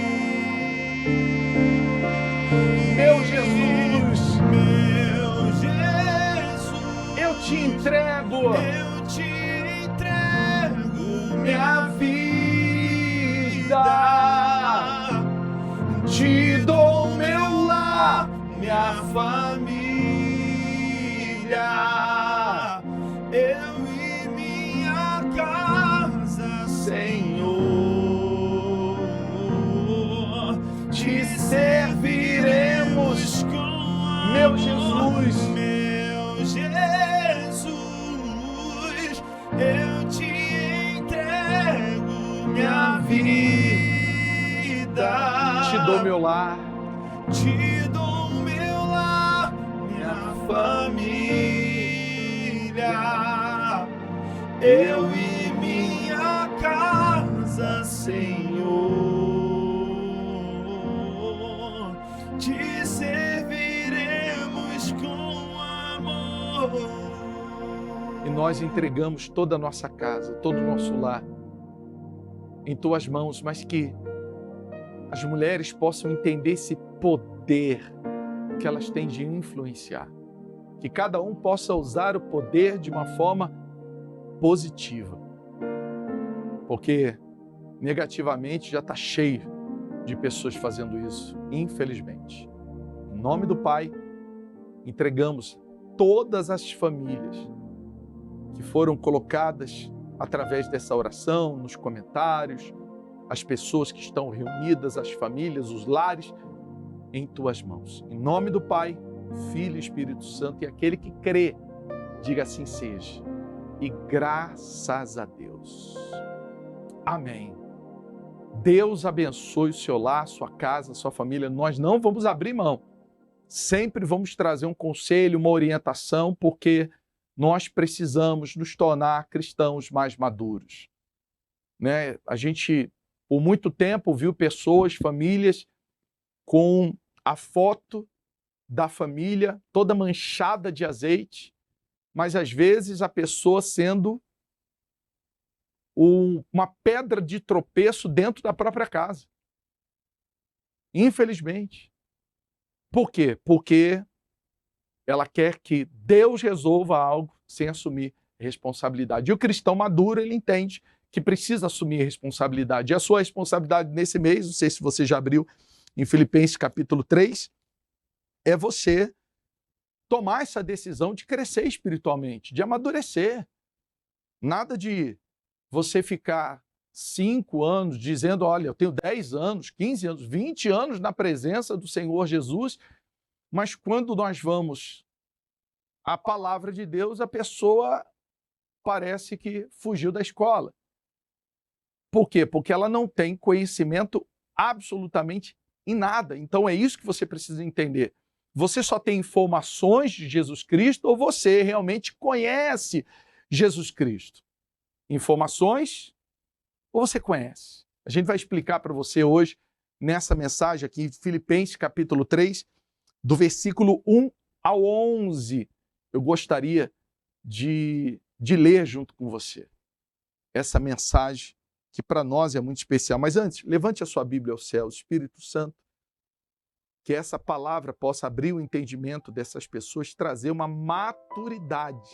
Meu Jesus,
Meu Jesus,
eu te entrego minha vida, te dou meu lar, minha família, eu e minha casa, Senhor, te serviremos, meu Jesus, eu te entrego minha vida, te dou meu lar, minha família, eu e minha casa, Senhor, te serviremos com amor. E nós entregamos toda a nossa casa, todo o nosso lar em tuas mãos, mas que as mulheres possam entender esse poder que elas têm de influenciar. Que cada um possa usar o poder de uma forma positiva. Porque negativamente já está cheio de pessoas fazendo isso, infelizmente. Em nome do Pai, entregamos todas as famílias que foram colocadas através dessa oração, nos comentários, as pessoas que estão reunidas, as famílias, os lares, em tuas mãos. Em nome do Pai, Filho e Espírito Santo, e aquele que crê, diga assim seja. E graças a Deus. Amém. Deus abençoe o seu lar, sua casa, sua família. Nós não vamos abrir mão. Sempre vamos trazer um conselho, uma orientação, porque nós precisamos nos tornar cristãos mais maduros. Né? A gente, por muito tempo, viu pessoas, famílias, com a foto da família toda manchada de azeite, mas às vezes a pessoa sendo uma pedra de tropeço dentro da própria casa. Infelizmente. Por quê? Porque ela quer que Deus resolva algo sem assumir responsabilidade. E o cristão maduro, ele entende que precisa assumir responsabilidade. E a sua responsabilidade nesse mês, não sei se você já abriu em Filipenses capítulo 3, é você tomar essa decisão de crescer espiritualmente, de amadurecer. Nada de você ficar 5 anos dizendo, olha, eu tenho 10 anos, 15 anos, 20 anos na presença do Senhor Jesus, mas quando nós vamos à palavra de Deus, a pessoa parece que fugiu da escola. Por quê? Porque ela não tem conhecimento absolutamente em nada. Então é isso que você precisa entender. Você só tem informações de Jesus Cristo ou você realmente conhece Jesus Cristo? Informações ou você conhece? A gente vai explicar para você hoje, nessa mensagem aqui, em Filipenses capítulo 3, do versículo 1 ao 11. Eu gostaria de ler junto com você essa mensagem que para nós é muito especial. Mas antes, levante a sua Bíblia ao céu, Espírito Santo, que essa palavra possa abrir o entendimento dessas pessoas, trazer uma maturidade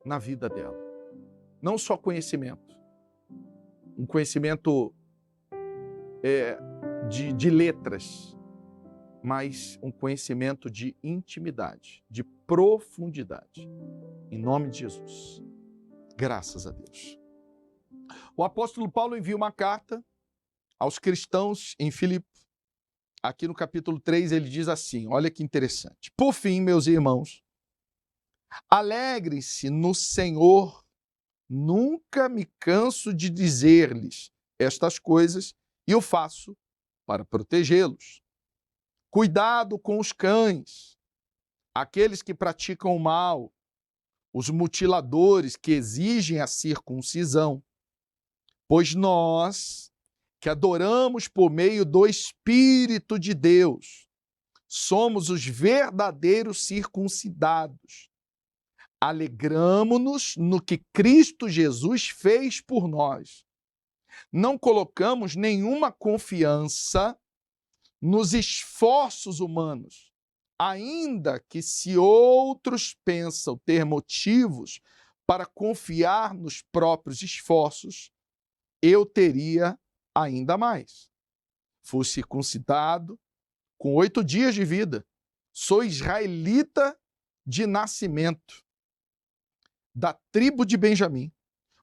na vida dela. Não só conhecimento, um conhecimento de letras, mas um conhecimento de intimidade, de profundidade. Em nome de Jesus. Graças a Deus. O apóstolo Paulo envia uma carta aos cristãos em Filipe. Aqui no capítulo 3 ele diz assim, olha que interessante. Por fim, meus irmãos, alegre-se no Senhor. Nunca me canso de dizer-lhes estas coisas e eu faço para protegê-los. Cuidado com os cães, aqueles que praticam o mal, os mutiladores que exigem a circuncisão. Pois nós, que adoramos por meio do Espírito de Deus, somos os verdadeiros circuncidados. Alegramo-nos no que Cristo Jesus fez por nós. Não colocamos nenhuma confiança nos esforços humanos, ainda que se outros pensam ter motivos para confiar nos próprios esforços, eu teria ainda mais. Fui circuncidado com 8 dias de vida. Sou israelita de nascimento, da tribo de Benjamim,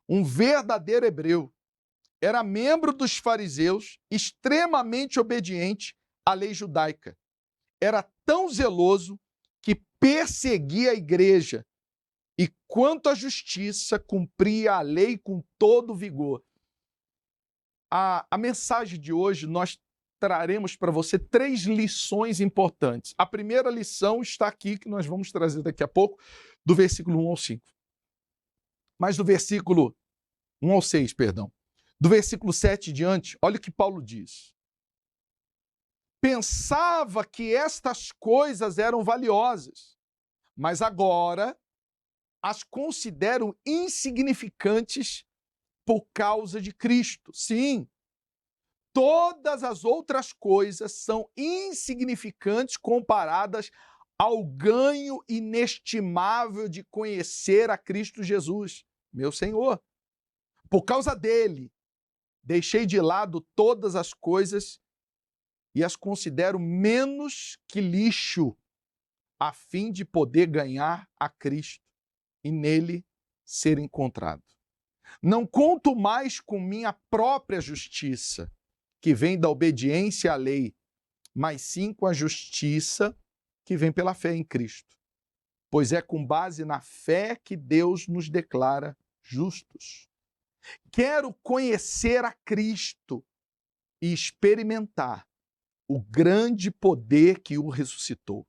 um verdadeiro hebreu. Era membro dos fariseus, extremamente obediente à lei judaica. Era tão zeloso que perseguia a igreja e, quanto à justiça, cumpria a lei com todo vigor. A mensagem de hoje, nós traremos para você 3 lições importantes. A primeira lição está aqui, que nós vamos trazer daqui a pouco, do versículo 1 ao 5. Mas do versículo 1 ao 6, perdão. Do versículo 7 em diante, olha o que Paulo diz. Pensava que estas coisas eram valiosas, mas agora as considero insignificantes por causa de Cristo. Sim, todas as outras coisas são insignificantes comparadas ao ganho inestimável de conhecer a Cristo Jesus, meu Senhor. Por causa dele, deixei de lado todas as coisas e as considero menos que lixo, a fim de poder ganhar a Cristo e nele ser encontrado. Não conto mais com minha própria justiça, que vem da obediência à lei, mas sim com a justiça que vem pela fé em Cristo. Pois é com base na fé que Deus nos declara justos. Quero conhecer a Cristo e experimentar o grande poder que o ressuscitou.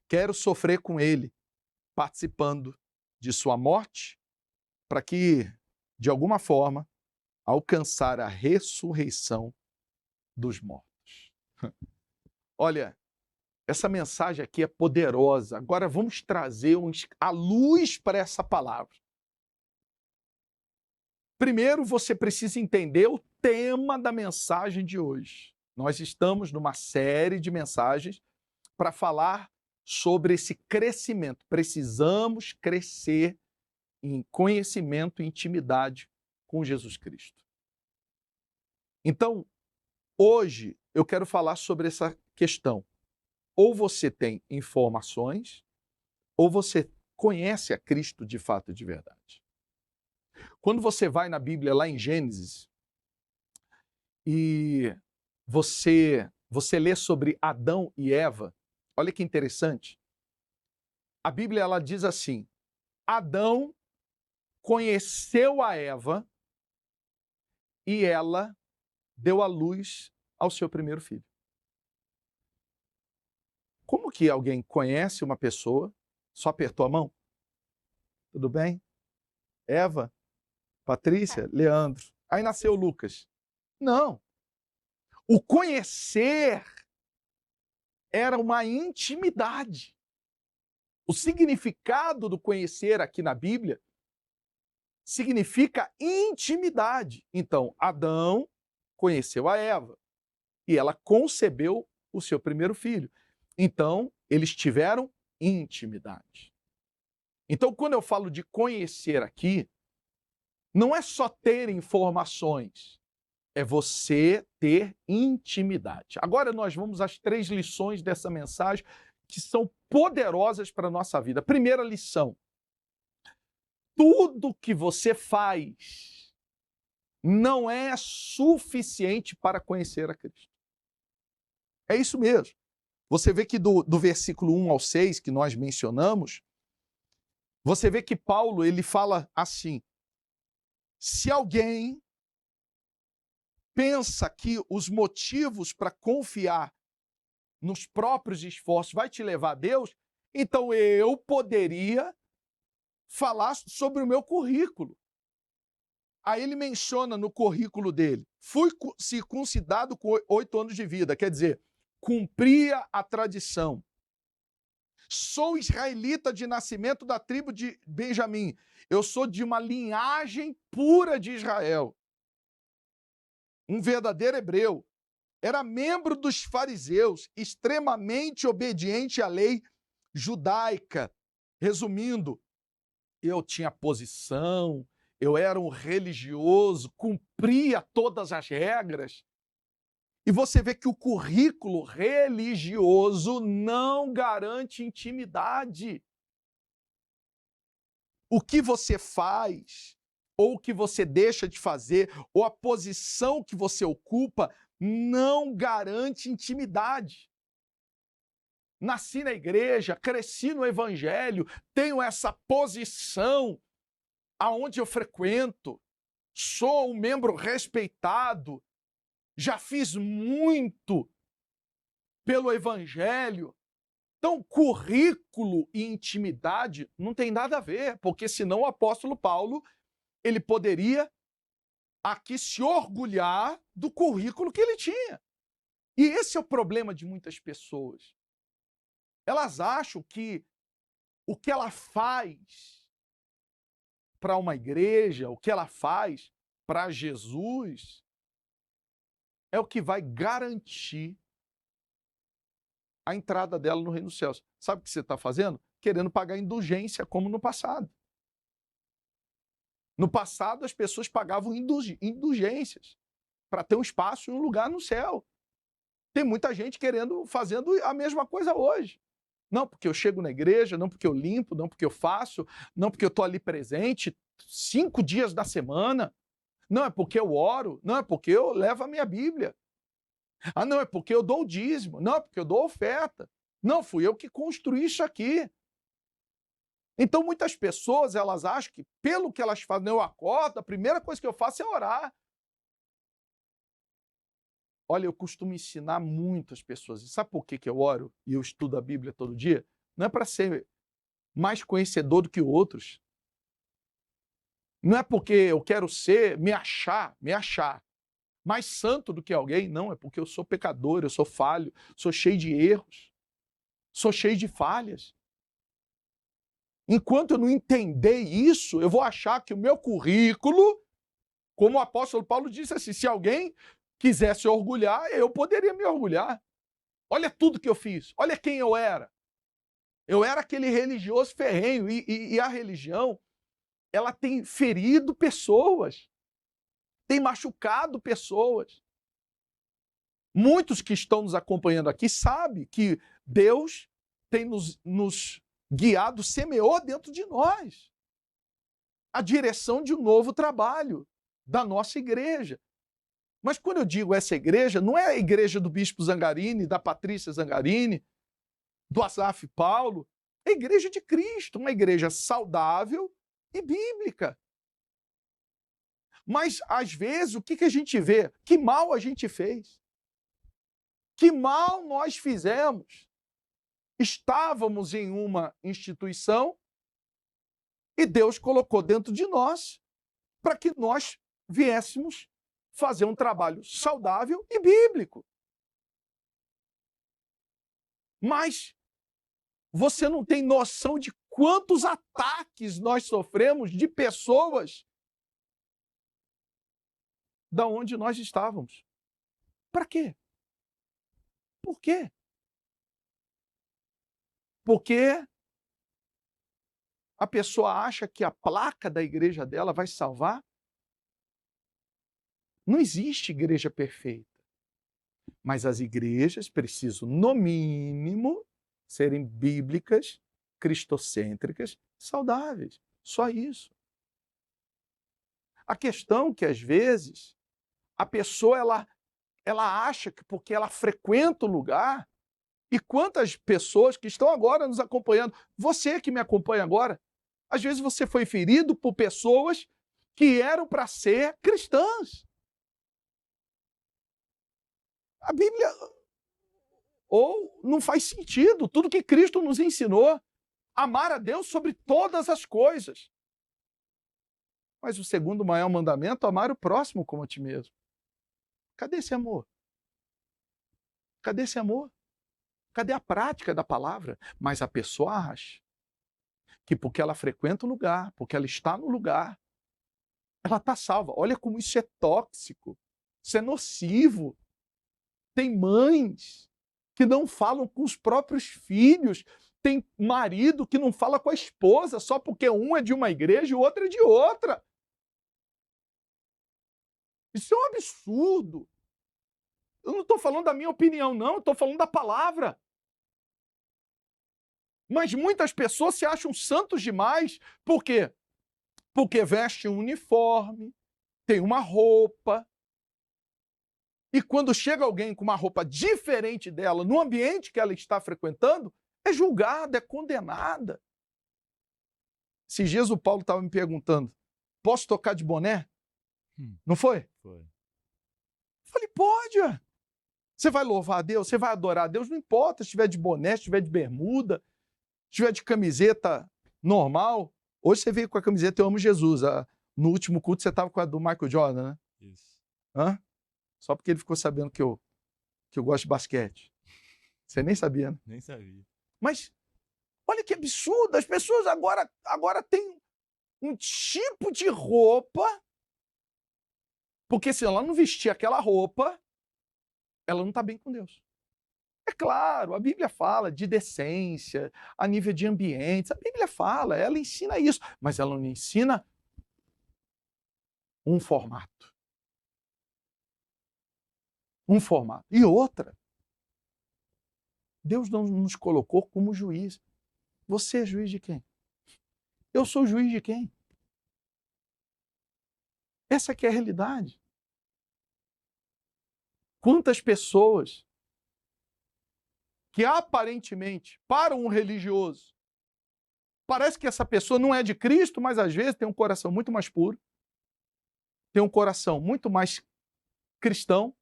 Quero sofrer com ele, participando de sua morte, para que, de alguma forma, alcançar a ressurreição dos mortos. Olha, essa mensagem aqui é poderosa. Agora vamos trazer a luz para essa palavra. Primeiro, você precisa entender o tema da mensagem de hoje. Nós estamos numa série de mensagens para falar sobre esse crescimento. Precisamos crescer em conhecimento e intimidade com Jesus Cristo. Então, hoje eu quero falar sobre essa questão. Ou você tem informações, ou você conhece a Cristo de fato e de verdade. Quando você vai na Bíblia, lá em Gênesis, e você lê sobre Adão e Eva, olha que interessante. A Bíblia ela diz assim: Adão conheceu a Eva e ela deu à luz ao seu primeiro filho. Como que alguém conhece uma pessoa, só apertou a mão? Tudo bem? Eva, Patrícia, Leandro. Aí nasceu Lucas. Não. O conhecer era uma intimidade. O significado do conhecer aqui na Bíblia significa intimidade. Então, Adão conheceu a Eva e ela concebeu o seu primeiro filho. Então, eles tiveram intimidade. Então, quando eu falo de conhecer aqui, não é só ter informações, é você ter intimidade. Agora nós vamos às 3 lições dessa mensagem que são poderosas para a nossa vida. Primeira lição: tudo que você faz não é suficiente para conhecer a Cristo. É isso mesmo. Você vê que do versículo 1 ao 6, que nós mencionamos, você vê que Paulo ele fala assim: se alguém pensa que os motivos para confiar nos próprios esforços vai te levar a Deus, então eu poderia falar sobre o meu currículo. Aí ele menciona no currículo dele: fui circuncidado com 8 anos de vida. Quer dizer, cumpria a tradição. Sou israelita de nascimento da tribo de Benjamim. Eu sou de uma linhagem pura de Israel. Um verdadeiro hebreu. Era membro dos fariseus, extremamente obediente à lei judaica. Resumindo, eu tinha posição, eu era um religioso, cumpria todas as regras. E você vê que o currículo religioso não garante intimidade. O que você faz, ou o que você deixa de fazer, ou a posição que você ocupa, não garante intimidade. Nasci na igreja, cresci no evangelho, tenho essa posição aonde eu frequento, sou um membro respeitado, já fiz muito pelo evangelho. Então, currículo e intimidade não tem nada a ver, porque senão o apóstolo Paulo, ele poderia aqui se orgulhar do currículo que ele tinha. E esse é o problema de muitas pessoas. Elas acham que o que ela faz para uma igreja, o que ela faz para Jesus, é o que vai garantir a entrada dela no reino dos céus. Sabe o que você está fazendo? Querendo pagar indulgência, como no passado. No passado, as pessoas pagavam indulgências para ter um espaço e um lugar no céu. Tem muita gente fazendo a mesma coisa hoje. Não porque eu chego na igreja, não porque eu limpo, não porque eu faço, não porque eu estou ali presente 5 dias da semana. Não é porque eu oro, não é porque eu levo a minha Bíblia. Ah, não, é porque eu dou o dízimo. Não, é porque eu dou oferta. Não, fui eu que construí isso aqui. Então, muitas pessoas, elas acham que, pelo que elas fazem, eu acordo, a primeira coisa que eu faço é orar. Olha, eu costumo ensinar muitas pessoas. E sabe por que eu oro e eu estudo a Bíblia todo dia? Não é para ser mais conhecedor do que outros. Não é porque eu quero me achar mais santo do que alguém. Não, é porque eu sou pecador, eu sou falho, sou cheio de erros, sou cheio de falhas. Enquanto eu não entender isso, eu vou achar que o meu currículo, como o apóstolo Paulo disse assim, se alguém quisesse orgulhar, eu poderia me orgulhar. Olha tudo que eu fiz, olha quem eu era. Eu era aquele religioso ferrenho e a religião, ela tem ferido pessoas, tem machucado pessoas. Muitos que estão nos acompanhando aqui sabem que Deus tem nos guiado, semeou dentro de nós a direção de um novo trabalho da nossa igreja. Mas quando eu digo essa igreja, não é a igreja do Bispo Zangarini, da Patrícia Zangarini, do Asaf Paulo, é a igreja de Cristo, uma igreja saudável e bíblica. Mas, às vezes, o que a gente vê? Que mal a gente fez. Que mal nós fizemos. Estávamos em uma instituição e Deus colocou dentro de nós para que nós viéssemos fazer um trabalho saudável e bíblico. Mas você não tem noção de quantos ataques nós sofremos de pessoas da onde nós estávamos. Para quê? Por quê? Porque a pessoa acha que a placa da igreja dela vai salvar? Não existe igreja perfeita. Mas as igrejas precisam, no mínimo, serem bíblicas, cristocêntricas, saudáveis. Só isso. A questão é que, às vezes, a pessoa ela acha que porque ela frequenta o lugar, e quantas pessoas que estão agora nos acompanhando, você que me acompanha agora, às vezes você foi ferido por pessoas que eram para ser cristãs. A Bíblia ou não faz sentido tudo que Cristo nos ensinou. Amar a Deus sobre todas as coisas. Mas o segundo maior mandamento, amar o próximo como a ti mesmo. Cadê esse amor? Cadê esse amor? Cadê a prática da palavra? Mas a pessoa acha que porque ela frequenta o lugar, porque ela está no lugar, ela está salva. Olha como isso é tóxico, isso é nocivo. Tem mães que não falam com os próprios filhos, tem marido que não fala com a esposa só porque um é de uma igreja e o outro é de outra. Isso é um absurdo. Eu não estou falando da minha opinião, não, estou falando da palavra. Mas muitas pessoas se acham santos demais. Por quê? Porque vestem um uniforme, tem uma roupa. E quando chega alguém com uma roupa diferente dela, no ambiente que ela está frequentando, é julgada, é condenada. Esses dias o Paulo estava me perguntando, posso tocar de boné? Não foi?
Foi.
Eu falei, pode. Ué. Você vai louvar a Deus, você vai adorar a Deus, não importa se estiver de boné, se estiver de bermuda, se estiver de camiseta normal. Hoje você veio com a camiseta Eu Amo Jesus. No último culto você estava com a do Michael Jordan, né?
Isso.
Hã? Só porque ele ficou sabendo que eu gosto de basquete. Você nem sabia, né?
Nem sabia.
Mas olha que absurdo, as pessoas agora têm um tipo de roupa, porque se ela não vestir aquela roupa, ela não está bem com Deus. É claro, a Bíblia fala de decência, a nível de ambientes, a Bíblia fala, ela ensina isso, mas ela não ensina um formato. Um formato. E outra, Deus não nos colocou como juiz. Você é juiz de quem? Eu sou juiz de quem? Essa que é a realidade. Quantas pessoas que aparentemente, para um religioso, parece que essa pessoa não é de Cristo, mas às vezes tem um coração muito mais puro, tem um coração muito mais cristão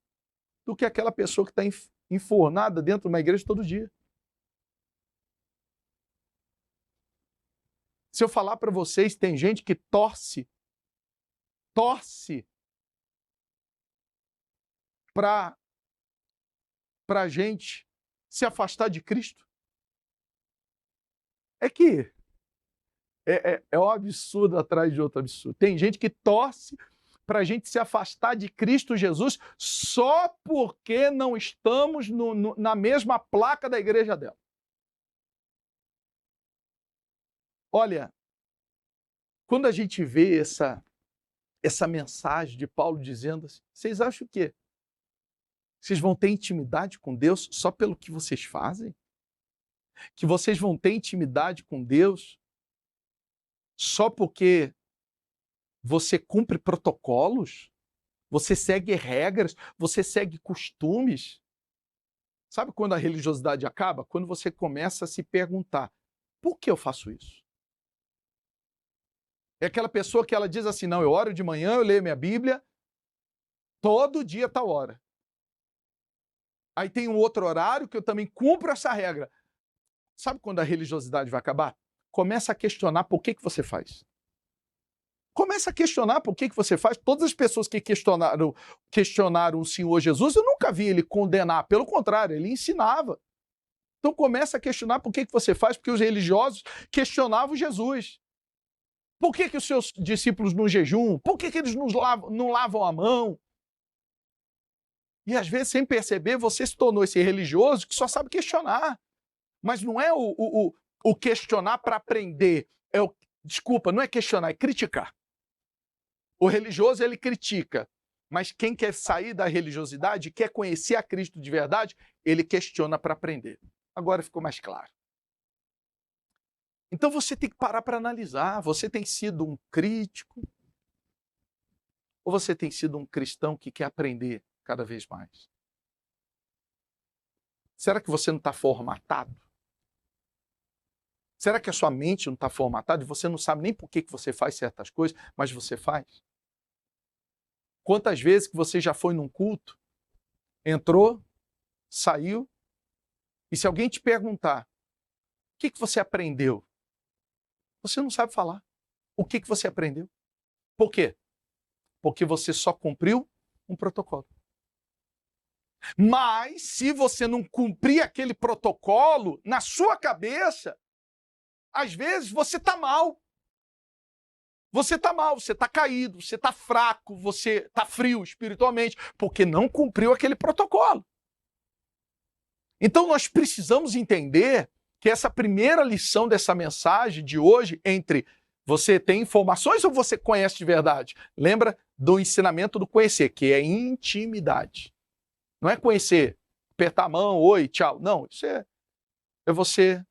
do que aquela pessoa que está enfornada dentro de uma igreja todo dia. Se eu falar para vocês, tem gente que torce para a gente se afastar de Cristo. É que é um absurdo atrás de outro absurdo. Tem gente que torce para a gente se afastar de Cristo Jesus só porque não estamos na mesma placa da igreja dela. Olha, quando a gente vê essa mensagem de Paulo dizendo assim, vocês acham o quê? Vocês vão ter intimidade com Deus só pelo que vocês fazem? Que vocês vão ter intimidade com Deus só porque você cumpre protocolos? Você segue regras? Você segue costumes? Sabe quando a religiosidade acaba? Quando você começa a se perguntar, por que eu faço isso? É aquela pessoa que ela diz assim, não, eu oro de manhã, eu leio minha Bíblia, todo dia, tal hora. Aí tem um outro horário que eu também cumpro essa regra. Sabe quando a religiosidade vai acabar? Começa a questionar por que você faz. Começa a questionar por que você faz. Todas as pessoas que questionaram o Senhor Jesus, eu nunca vi ele condenar. Pelo contrário, ele ensinava. Então começa a questionar por que você faz, porque os religiosos questionavam Jesus. Por que os seus discípulos não jejuam? Por que eles não lavam a mão? E às vezes, sem perceber, você se tornou esse religioso que só sabe questionar. Mas não é o questionar para aprender. Desculpa, não é questionar, é criticar. O religioso, ele critica. Mas quem quer sair da religiosidade, quer conhecer a Cristo de verdade, ele questiona para aprender. Agora ficou mais claro. Então você tem que parar para analisar. Você tem sido um crítico? Ou você tem sido um cristão que quer aprender cada vez mais? Será que você não está formatado? Será que a sua mente não está formatada e você não sabe nem por que você faz certas coisas, mas você faz? Quantas vezes que você já foi num culto, entrou, saiu, e se alguém te perguntar o que você aprendeu, você não sabe falar. O que você aprendeu? Por quê? Porque você só cumpriu um protocolo. Mas, se você não cumprir aquele protocolo, na sua cabeça, às vezes você está mal. Você está mal, você está caído, você está fraco, você está frio espiritualmente, porque não cumpriu aquele protocolo. Então, nós precisamos entender que essa primeira lição dessa mensagem de hoje, entre você tem informações ou você conhece de verdade? Lembra do ensinamento do conhecer, que é intimidade. Não é conhecer, apertar a mão, oi, tchau. Não, isso é você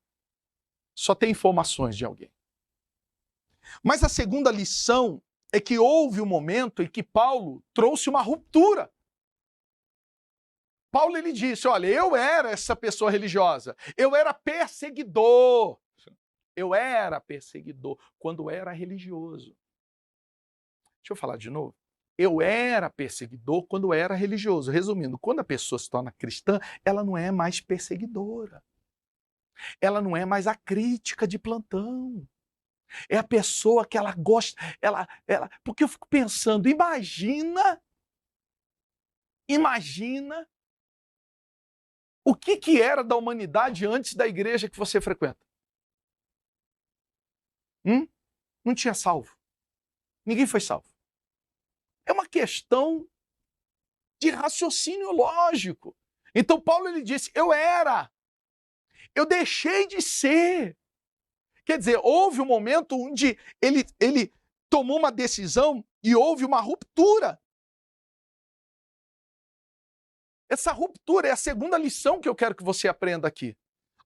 só ter informações de alguém. Mas a segunda lição é que houve um momento em que Paulo trouxe uma ruptura. Paulo, ele disse, olha, eu era essa pessoa religiosa, eu era perseguidor. Eu era perseguidor quando era religioso. Deixa eu falar de novo. Eu era perseguidor quando era religioso. Resumindo, quando a pessoa se torna cristã, ela não é mais perseguidora. Ela não é mais a crítica de plantão. É a pessoa que ela gosta, porque eu fico pensando, imagina o que era da humanidade antes da igreja que você frequenta. Não tinha salvo. Ninguém foi salvo. É uma questão de raciocínio lógico. Então Paulo, ele disse, eu deixei de ser. Quer dizer, houve um momento onde ele tomou uma decisão e houve uma ruptura. Essa ruptura é a segunda lição que eu quero que você aprenda aqui.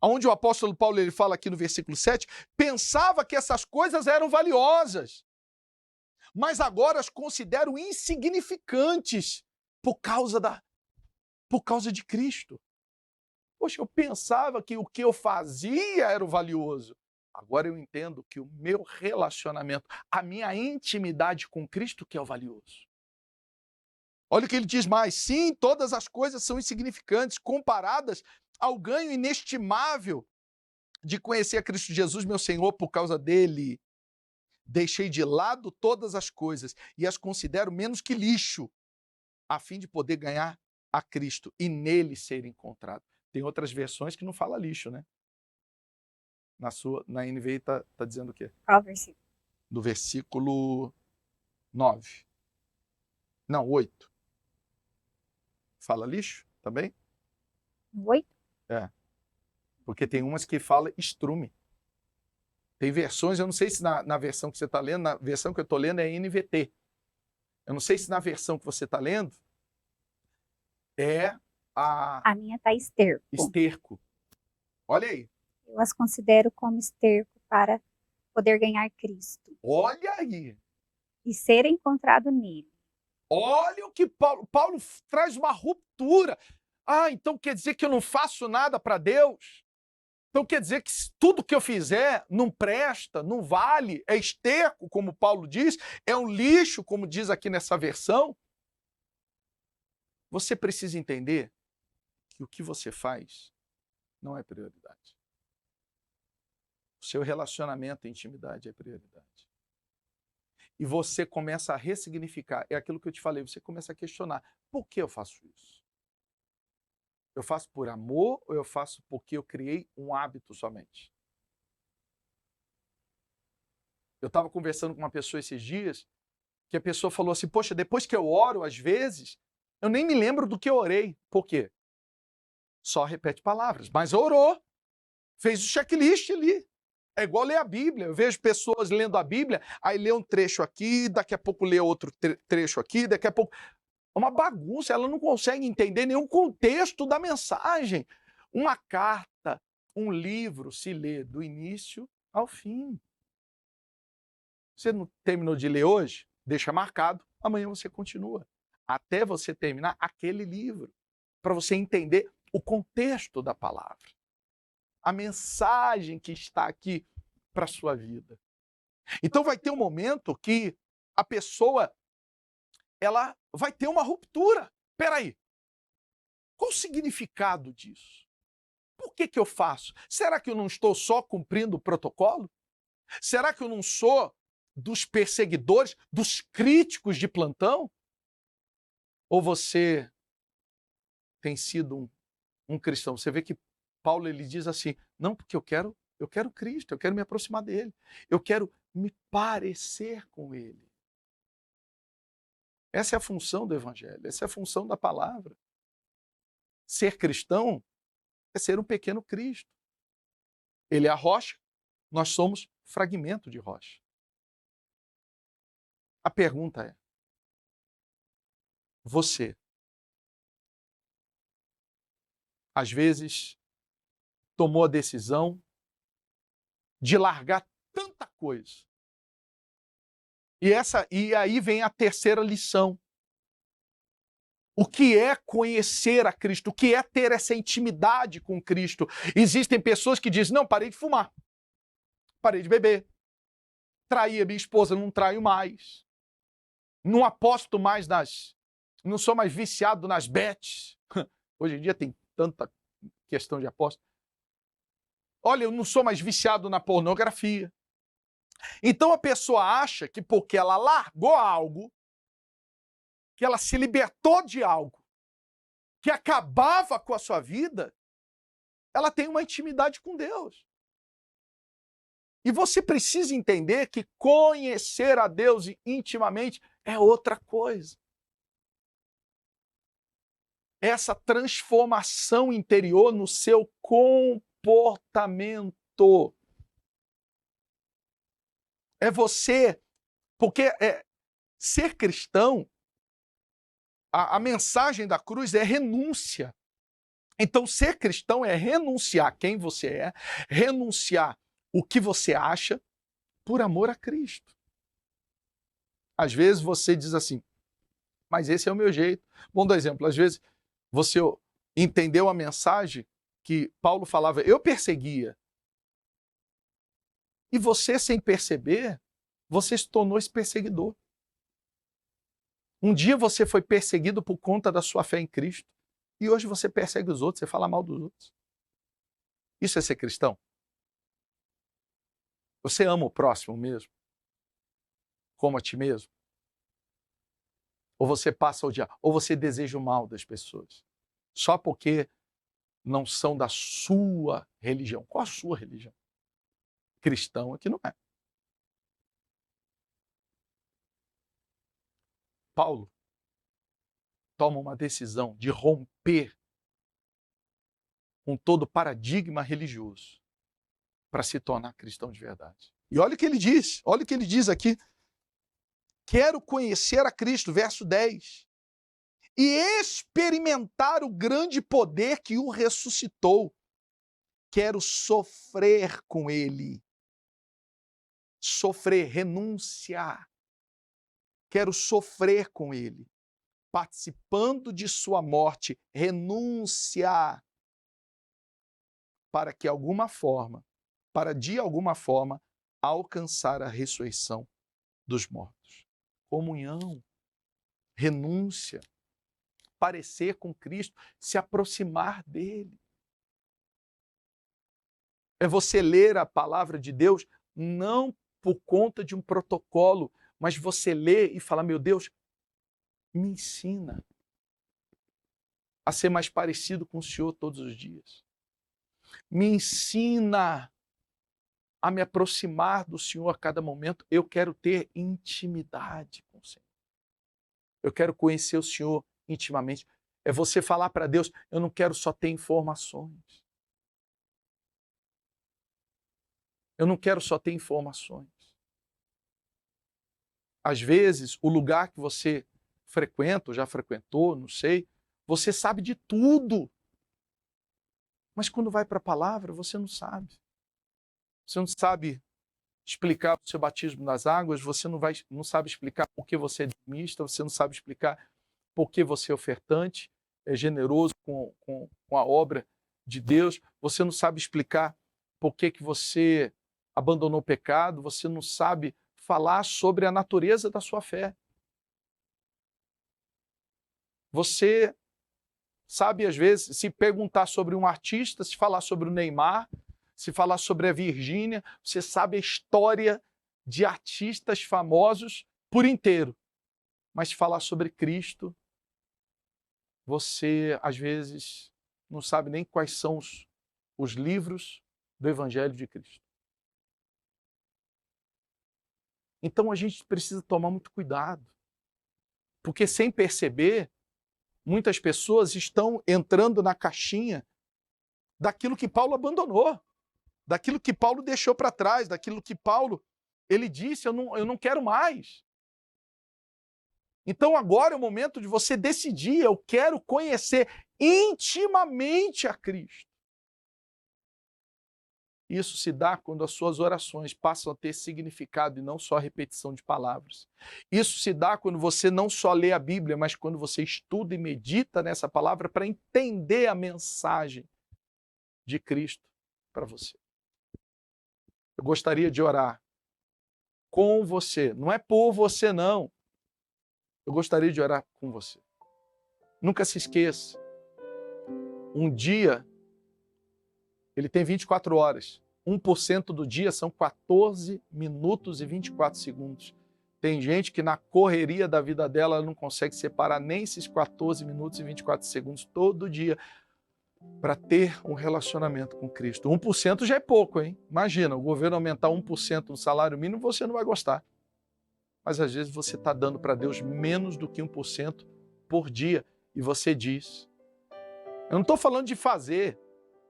Onde o apóstolo Paulo, ele fala aqui no versículo 7, pensava que essas coisas eram valiosas, mas agora as considero insignificantes por causa de Cristo. Poxa, eu pensava que o que eu fazia era o valioso. Agora eu entendo que o meu relacionamento, a minha intimidade com Cristo que é o valioso. Olha o que ele diz mais. Sim, todas as coisas são insignificantes comparadas ao ganho inestimável de conhecer a Cristo Jesus, meu Senhor, por causa dele. Deixei de lado todas as coisas e as considero menos que lixo, a fim de poder ganhar a Cristo e nele ser encontrado. Tem outras versões que não fala lixo, né? Na NVI está dizendo o quê?
Qual versículo?
Do versículo 9. Não, 8. Fala lixo também?
8?
É. Porque tem umas que fala estrume. Tem versões, eu não sei se na versão que você está lendo, na versão que eu estou lendo é NVT. Eu não sei se na versão que você está lendo é
A minha está esterco.
Esterco. Olha aí.
Eu as considero como esterco para poder ganhar Cristo.
Olha aí.
E ser encontrado nele.
Olha o que Paulo traz uma ruptura. Ah, então quer dizer que eu não faço nada para Deus? Então quer dizer que tudo que eu fizer não presta, não vale, é esterco, como Paulo diz, é um lixo, como diz aqui nessa versão? Você precisa entender que o que você faz não é prioridade. O seu relacionamento e intimidade é prioridade. E você começa a ressignificar. É aquilo que eu te falei, você começa a questionar. Por que eu faço isso? Eu faço por amor ou eu faço porque eu criei um hábito somente? Eu estava conversando com uma pessoa esses dias, que a pessoa falou assim, poxa, depois que eu oro, às vezes, eu nem me lembro do que eu orei. Por quê? Só repete palavras. Mas orou. Fez o checklist ali. É igual ler a Bíblia. Eu vejo pessoas lendo a Bíblia, aí lê um trecho aqui, daqui a pouco lê outro trecho aqui, daqui a pouco... É uma bagunça, ela não consegue entender nenhum contexto da mensagem. Uma carta, um livro se lê do início ao fim. Você não terminou de ler hoje? Deixa marcado, amanhã você continua. Até você terminar aquele livro, para você entender o contexto da palavra. A mensagem que está aqui para a sua vida. Então vai ter um momento que a pessoa ela vai ter uma ruptura. Espera aí. Qual o significado disso? Por que eu faço? Será que eu não estou só cumprindo o protocolo? Será que eu não sou dos perseguidores, dos críticos de plantão? Ou você tem sido um cristão? Você vê que Paulo ele diz assim, não, porque eu quero Cristo, eu quero me aproximar dele, eu quero me parecer com ele. Essa é a função do evangelho, essa é a função da palavra. Ser cristão é ser um pequeno Cristo. Ele é a rocha, nós somos fragmento de rocha. A pergunta é, você, às vezes, tomou a decisão de largar tanta coisa. E aí vem a terceira lição. O que é conhecer a Cristo? O que é ter essa intimidade com Cristo? Existem pessoas que dizem, não, parei de fumar, parei de beber, traí a minha esposa, não traio mais, não aposto mais não sou mais viciado nas bets. Hoje em dia tem tanta questão de aposta. Olha, eu não sou mais viciado na pornografia. Então a pessoa acha que porque ela largou algo, que ela se libertou de algo que acabava com a sua vida, ela tem uma intimidade com Deus. E você precisa entender que conhecer a Deus intimamente é outra coisa. Essa transformação interior no seu comportamento. É você, porque ser cristão, a mensagem da cruz é renúncia. Então, ser cristão é renunciar quem você é, renunciar o que você acha, por amor a Cristo. Às vezes você diz assim, mas esse é o meu jeito. Vamos dar exemplo, às vezes você entendeu a mensagem que Paulo falava, eu perseguia. E você, sem perceber, você se tornou esse perseguidor. Um dia você foi perseguido por conta da sua fé em Cristo. E hoje você persegue os outros, você fala mal dos outros. Isso é ser cristão? Você ama o próximo mesmo? Como a ti mesmo? Ou você passa o dia, ou você deseja o mal das pessoas? Só porque não são da sua religião. Qual a sua religião? Cristão aqui não é. Paulo toma uma decisão de romper com todo paradigma religioso para se tornar cristão de verdade. E olha o que ele diz aqui. Quero conhecer a Cristo, verso 10, e experimentar o grande poder que o ressuscitou. Quero sofrer com ele. Sofrer, renunciar. Quero sofrer com ele. Participando de sua morte, renunciar para de alguma forma, alcançar a ressurreição dos mortos. Comunhão, renúncia, parecer com Cristo, se aproximar dele. É você ler a palavra de Deus não por conta de um protocolo, mas você lê e fala, meu Deus, me ensina a ser mais parecido com o Senhor todos os dias. Me ensina a me aproximar do Senhor a cada momento. Eu quero ter intimidade com o Senhor. Eu quero conhecer o Senhor intimamente. É você falar para Deus, eu não quero só ter informações. Eu não quero só ter informações. Às vezes, o lugar que você frequenta, ou já frequentou, não sei, você sabe de tudo. Mas quando vai para a palavra, você não sabe. Você não sabe explicar o seu batismo nas águas, você não sabe explicar por que você é dízimista, você não sabe explicar por que você é ofertante, é generoso com a obra de Deus, você não sabe explicar por que você abandonou o pecado, você não sabe falar sobre a natureza da sua fé. Você sabe, às vezes, se perguntar sobre um artista, se falar sobre o Neymar, se falar sobre a Virgínia, você sabe a história de artistas famosos por inteiro. Mas se falar sobre Cristo, você, às vezes, não sabe nem quais são os livros do Evangelho de Cristo. Então a gente precisa tomar muito cuidado, porque sem perceber, muitas pessoas estão entrando na caixinha daquilo que Paulo abandonou, daquilo que Paulo deixou para trás, daquilo que Paulo, ele disse, eu não quero mais. Então agora é o momento de você decidir, eu quero conhecer intimamente a Cristo. Isso se dá quando as suas orações passam a ter significado e não só repetição de palavras. Isso se dá quando você não só lê a Bíblia, mas quando você estuda e medita nessa palavra para entender a mensagem de Cristo para você. Eu gostaria de orar com você, não é por você não. Eu gostaria de orar com você. Nunca se esqueça, um dia ele tem 24 horas. 1% do dia são 14 minutos e 24 segundos. Tem gente que na correria da vida dela ela não consegue separar nem esses 14 minutos e 24 segundos todo dia para ter um relacionamento com Cristo. 1% já é pouco, hein? Imagina, o governo aumentar 1% no salário mínimo, você não vai gostar. Mas às vezes você está dando para Deus menos do que 1% por dia. E você diz. Eu não estou falando de fazer.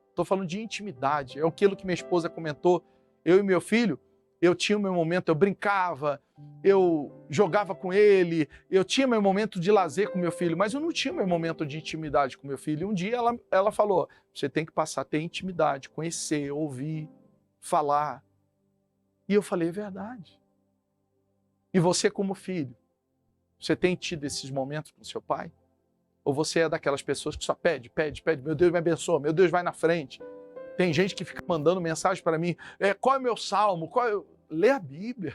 Estou falando de intimidade. É aquilo que minha esposa comentou. Eu e meu filho, eu tinha o meu momento, eu brincava, eu jogava com ele, eu tinha meu momento de lazer com meu filho, mas eu não tinha meu momento de intimidade com meu filho. E um dia ela falou, você tem que passar a ter intimidade, conhecer, ouvir, falar. E eu falei, é verdade. E você como filho, você tem tido esses momentos com seu pai? Ou você é daquelas pessoas que só pede, meu Deus me abençoa, meu Deus vai na frente. Tem gente que fica mandando mensagem para mim, qual é o meu salmo? Lê a Bíblia.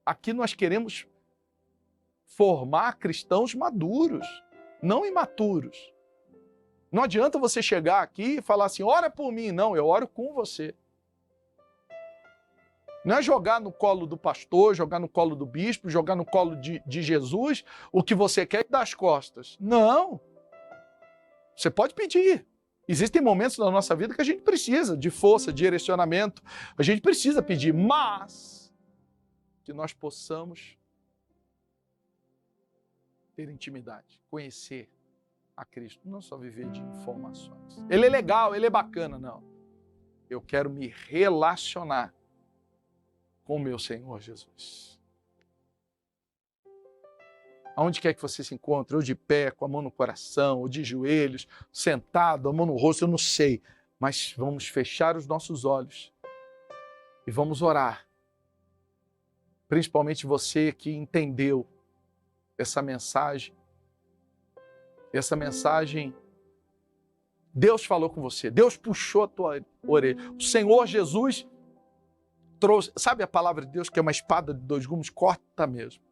Aqui nós queremos formar cristãos maduros, não imaturos. Não adianta você chegar aqui e falar assim, ora por mim. Não, eu oro com você. Não é jogar no colo do pastor, jogar no colo do bispo, jogar no colo de Jesus o que você quer e dar as costas. Não. Você pode pedir. Existem momentos na nossa vida que a gente precisa de força, de direcionamento. A gente precisa pedir, mas que nós possamos ter intimidade, conhecer a Cristo, não só viver de informações. Ele é legal, ele é bacana, não. Eu quero me relacionar com o meu Senhor Jesus. Aonde quer que você se encontre, ou de pé, com a mão no coração, ou de joelhos, sentado, a mão no rosto, eu não sei. Mas vamos fechar os nossos olhos e vamos orar. Principalmente você que entendeu essa mensagem. Essa mensagem, Deus falou com você, Deus puxou a tua orelha. O Senhor Jesus trouxe, sabe a palavra de Deus que é uma espada de dois gumes? Corta mesmo.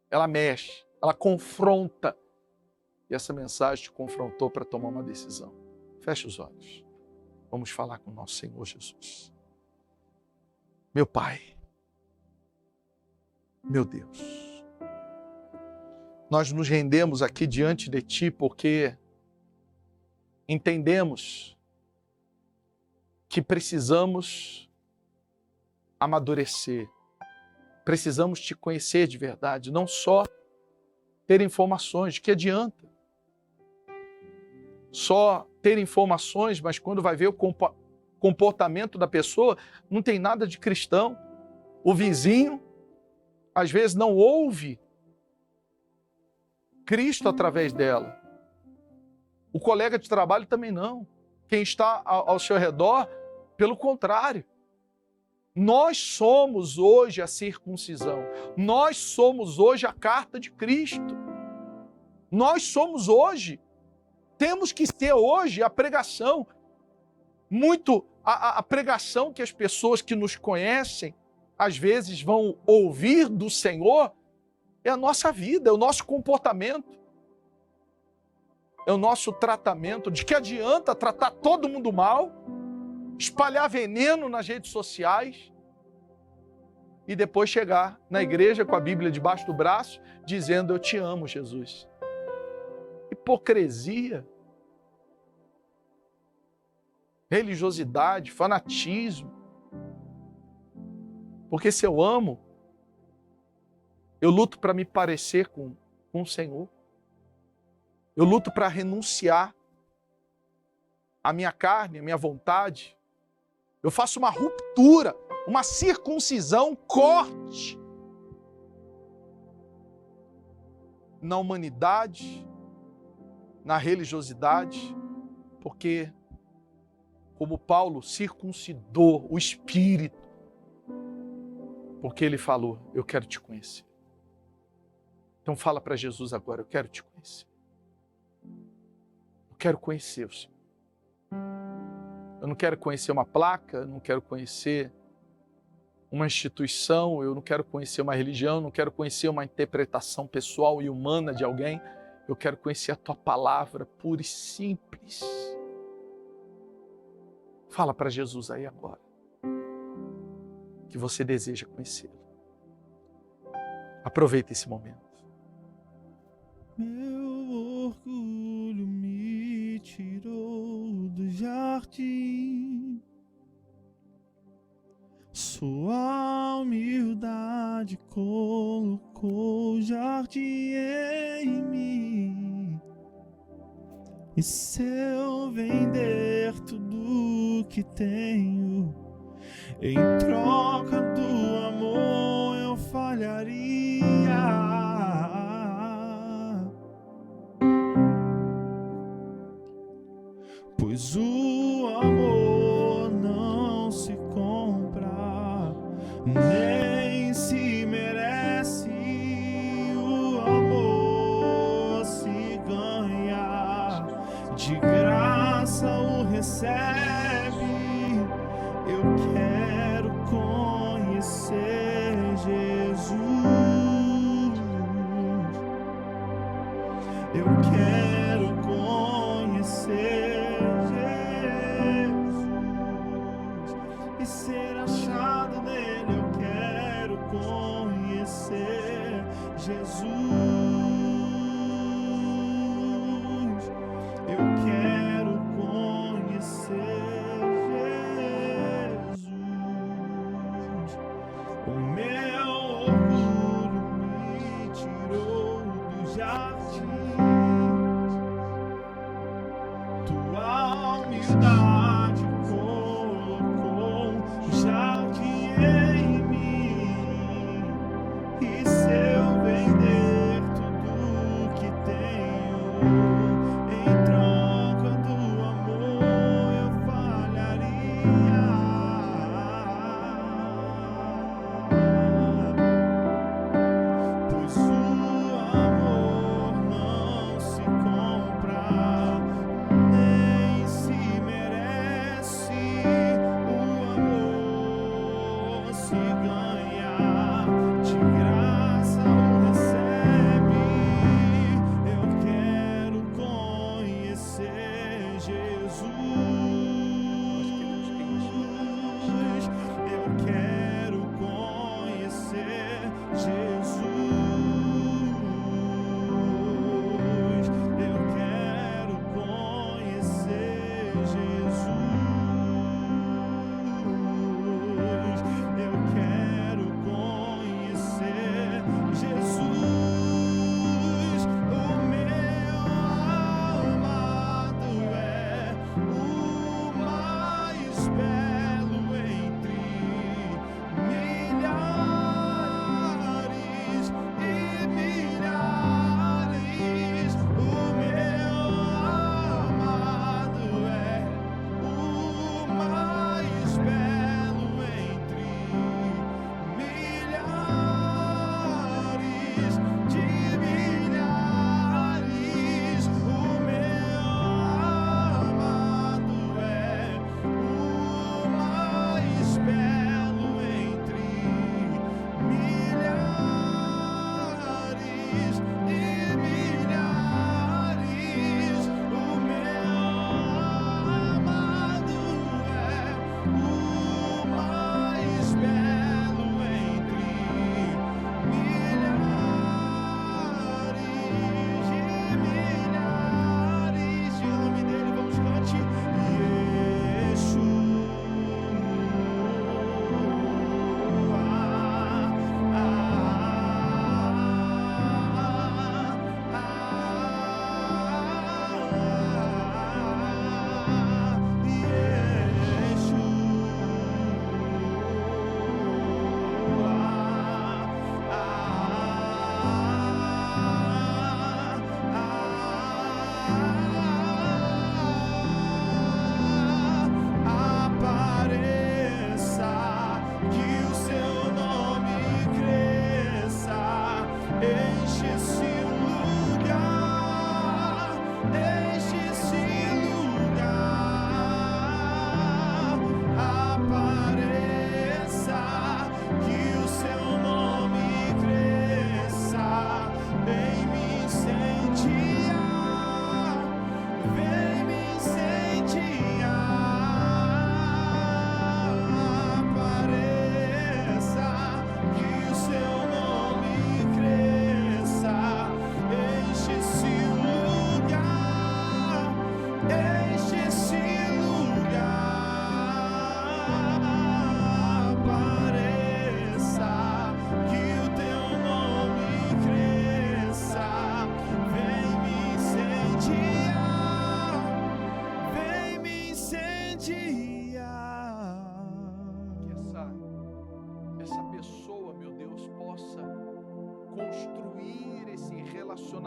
Ela mexe, ela confronta. E essa mensagem te confrontou para tomar uma decisão. Feche os olhos. Vamos falar com o nosso Senhor Jesus. Meu Pai, meu Deus, nós nos rendemos aqui diante de Ti porque entendemos que precisamos amadurecer, precisamos Te conhecer de verdade, não só ter informações, de que adianta? Só ter informações, mas quando vai ver o comportamento da pessoa, não tem nada de cristão. O vizinho, às vezes, não ouve Cristo através dela. O colega de trabalho também não. Quem está ao seu redor, pelo contrário. Nós somos hoje a circuncisão. Nós somos hoje a carta de Cristo. Nós somos hoje. Temos que ser hoje a pregação. Muito a pregação que as pessoas que nos conhecem, às vezes vão ouvir do Senhor, é a nossa vida, é o nosso comportamento. É o nosso tratamento. De que adianta tratar todo mundo mal, espalhar veneno nas redes sociais e depois chegar na igreja com a Bíblia debaixo do braço, dizendo, eu te amo, Jesus. hipocrisia, religiosidade, fanatismo. Porque se eu amo, eu luto para me parecer com o Senhor. Eu luto para renunciar à minha carne, à minha vontade. Eu faço uma ruptura, uma circuncisão, corte na humanidade, na religiosidade, porque, como Paulo circuncidou o espírito, porque ele falou, eu quero te conhecer. Então fala para Jesus agora, eu quero te conhecer. Eu quero conhecer o Senhor. Eu não quero conhecer uma placa, eu não quero conhecer uma instituição, eu não quero conhecer uma religião, eu não quero conhecer uma interpretação pessoal e humana de alguém. Eu quero conhecer a tua palavra pura e simples. Fala para Jesus aí agora que você deseja conhecê-lo. Aproveita esse momento.
Meu orgulho me tirou do jardim, sua humildade colocou o jardim em mim. E se eu vender tudo que tenho, em troca do amor eu falharia. Pois o amor não se compra, nem se merece. O amor se ganha, de graça o recebe. Eu quero conhecer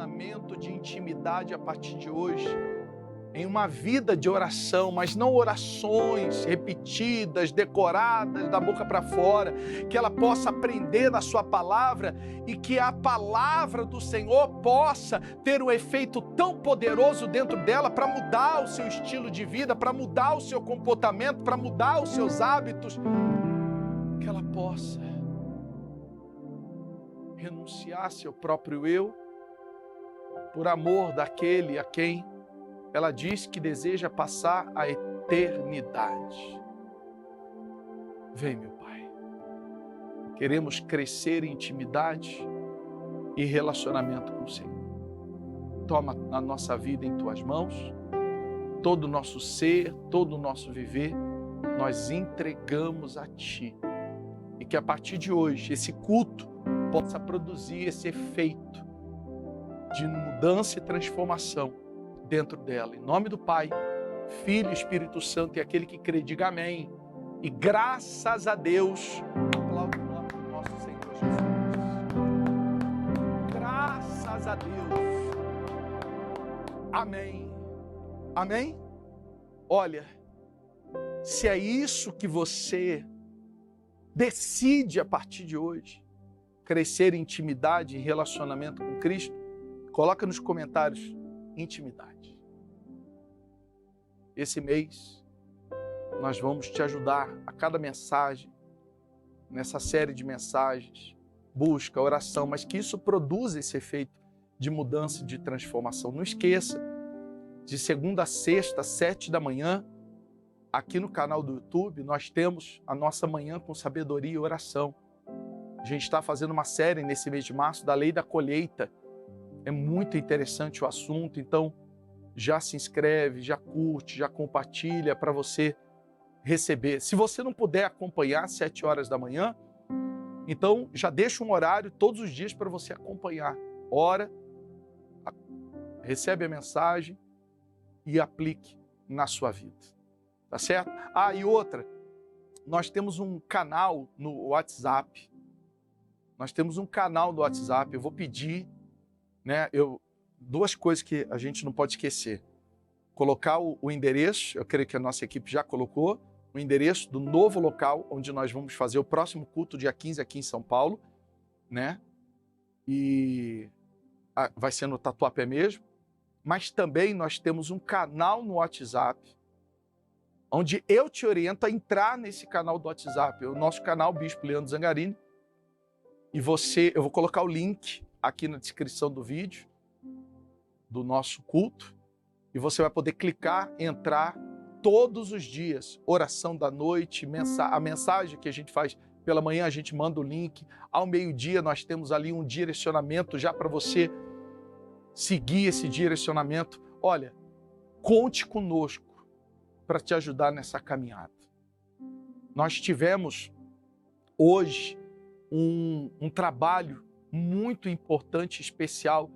relacionamento de intimidade a partir de hoje, em uma vida de oração, mas não orações repetidas, decoradas, da boca para fora, que ela possa aprender da sua palavra e que a palavra do Senhor possa ter um efeito tão poderoso dentro dela para mudar o seu estilo de vida, para mudar o seu comportamento, para mudar os seus hábitos, que ela possa renunciar seu próprio eu por amor daquele a quem ela diz que deseja passar a eternidade. Vem, meu Pai. Queremos crescer em intimidade e relacionamento com o Senhor. Toma a nossa vida em Tuas mãos, todo o nosso ser, todo o nosso viver, nós entregamos a Ti. E que a partir de hoje, esse culto possa produzir esse efeito de mudança e transformação dentro dela. Em nome do Pai, Filho e Espírito Santo, e aquele que crê, diga amém. E graças a Deus, aplaude o nome do nosso Senhor Jesus. Graças a Deus. Amém. Amém? Olha, se é isso que você decide a partir de hoje, crescer em intimidade e relacionamento com Cristo, coloca nos comentários intimidade. Esse mês nós vamos te ajudar a cada mensagem, nessa série de mensagens, busca, oração, mas que isso produza esse efeito de mudança e de transformação. Não esqueça, de segunda a sexta, 7 da manhã, aqui no canal do YouTube, nós temos a nossa Manhã com Sabedoria e Oração. A gente está fazendo uma série nesse mês de março da Lei da Colheita. É muito interessante o assunto, então já se inscreve, já curte, já compartilha para você receber. Se você não puder acompanhar às 7 horas da manhã, então já deixa um horário todos os dias para você acompanhar. Ora, recebe a mensagem e aplique na sua vida. Tá certo? Ah, e outra, nós temos um canal no WhatsApp. Nós temos um canal no WhatsApp. Eu vou pedir, né? Duas coisas que a gente não pode esquecer. Colocar o endereço, eu creio que a nossa equipe já colocou, o endereço do novo local onde nós vamos fazer o próximo culto, dia 15, aqui em São Paulo, né? E vai ser no Tatuapé mesmo. Mas também nós temos um canal no WhatsApp, onde eu te oriento a entrar nesse canal do WhatsApp, o nosso canal Bispo Leandro Zangarini. E eu vou colocar o link aqui na descrição do vídeo, do nosso culto, e você vai poder clicar, entrar todos os dias, oração da noite, a mensagem que a gente faz pela manhã, a gente manda o link, ao meio-dia nós temos ali um direcionamento já para você seguir esse direcionamento. Olha, conte conosco para te ajudar nessa caminhada. Nós tivemos hoje um trabalho muito importante, especial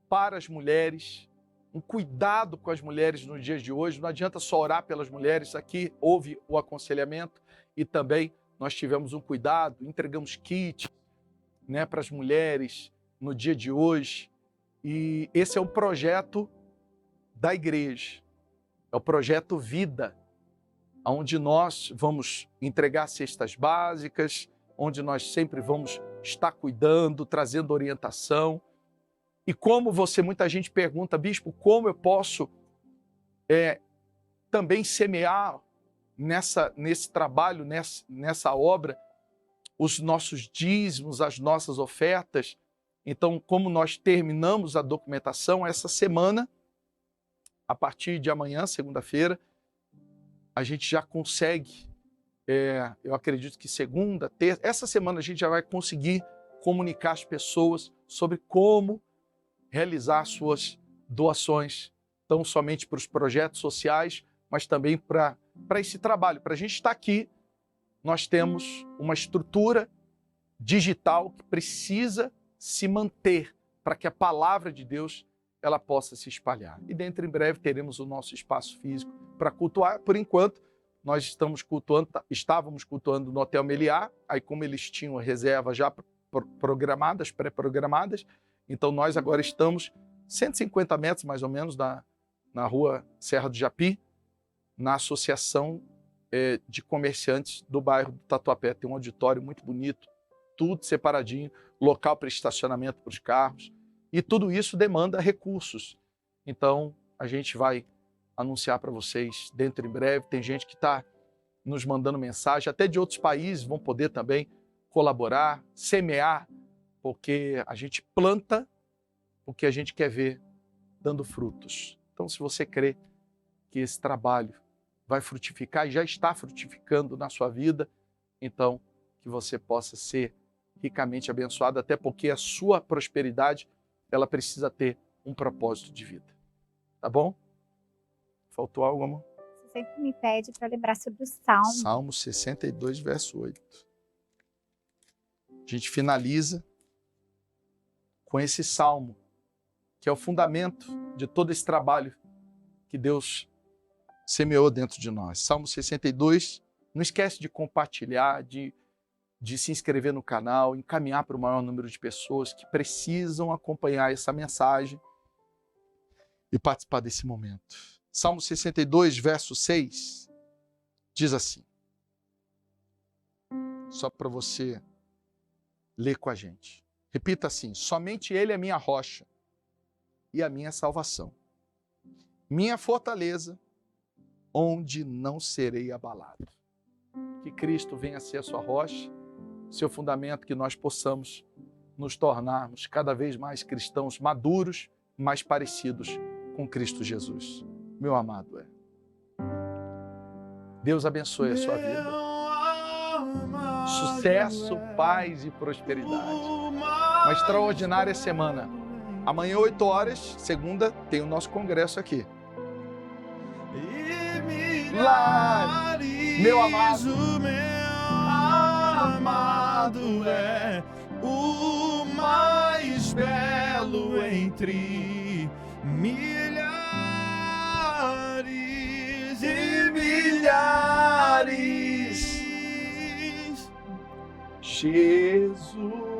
para as mulheres, um cuidado com as mulheres nos dias de hoje. Não adianta só orar pelas mulheres, aqui houve o aconselhamento e também nós tivemos um cuidado, entregamos kits, né, para as mulheres no dia de hoje. E esse é um projeto da igreja, é o projeto Vida, onde nós vamos entregar cestas básicas, onde nós sempre vamos estar cuidando, trazendo orientação. E como muita gente pergunta, bispo, como eu posso também semear nesse trabalho, nessa obra, os nossos dízimos, as nossas ofertas? Então, como nós terminamos a documentação essa semana, a partir de amanhã, segunda-feira, a gente já consegue, eu acredito que segunda, terça, essa semana a gente já vai conseguir comunicar às pessoas sobre como realizar suas doações, não somente para os projetos sociais, mas também para esse trabalho. Para a gente estar aqui, nós temos uma estrutura digital que precisa se manter para que a palavra de Deus ela possa se espalhar. E dentro em breve teremos o nosso espaço físico para cultuar. Por enquanto, nós estávamos cultuando no Hotel Meliá, aí como eles tinham reservas já programadas, pré-programadas, então nós agora estamos 150 metros mais ou menos na rua Serra do Japi, na Associação de Comerciantes do bairro do Tatuapé. Tem um auditório muito bonito, tudo separadinho, local para estacionamento para os carros, e tudo isso demanda recursos. Então, a gente vai anunciar para vocês dentro em breve. Tem gente que está nos mandando mensagem, até de outros países vão poder também colaborar, semear, porque a gente planta o que a gente quer ver dando frutos. Então, se você crê que esse trabalho vai frutificar e já está frutificando na sua vida, então que você possa ser ricamente abençoado, até porque a sua prosperidade, ela precisa ter um propósito de vida. Tá bom? Faltou algo, amor?
Você sempre me pede para lembrar sobre o Salmo.
Salmo 62, verso 8. A gente finaliza com esse salmo, que é o fundamento de todo esse trabalho que Deus semeou dentro de nós. Salmo 62, não esquece de compartilhar, de se inscrever no canal, encaminhar para o maior número de pessoas que precisam acompanhar essa mensagem e participar desse momento. Salmo 62, verso 6, diz assim, só para você ler com a gente. Repita assim: somente Ele é minha rocha e a minha salvação, minha fortaleza, onde não serei abalado. Que Cristo venha a ser a sua rocha, seu fundamento, que nós possamos nos tornarmos cada vez mais cristãos maduros, mais parecidos com Cristo Jesus. Meu amado é. Deus abençoe a sua vida. Sucesso, paz e prosperidade. Uma extraordinária semana. Amanhã, 8 horas, segunda, tem o nosso congresso aqui. Meu amado,
é o mais belo entre milhares e milhares.
Jesus.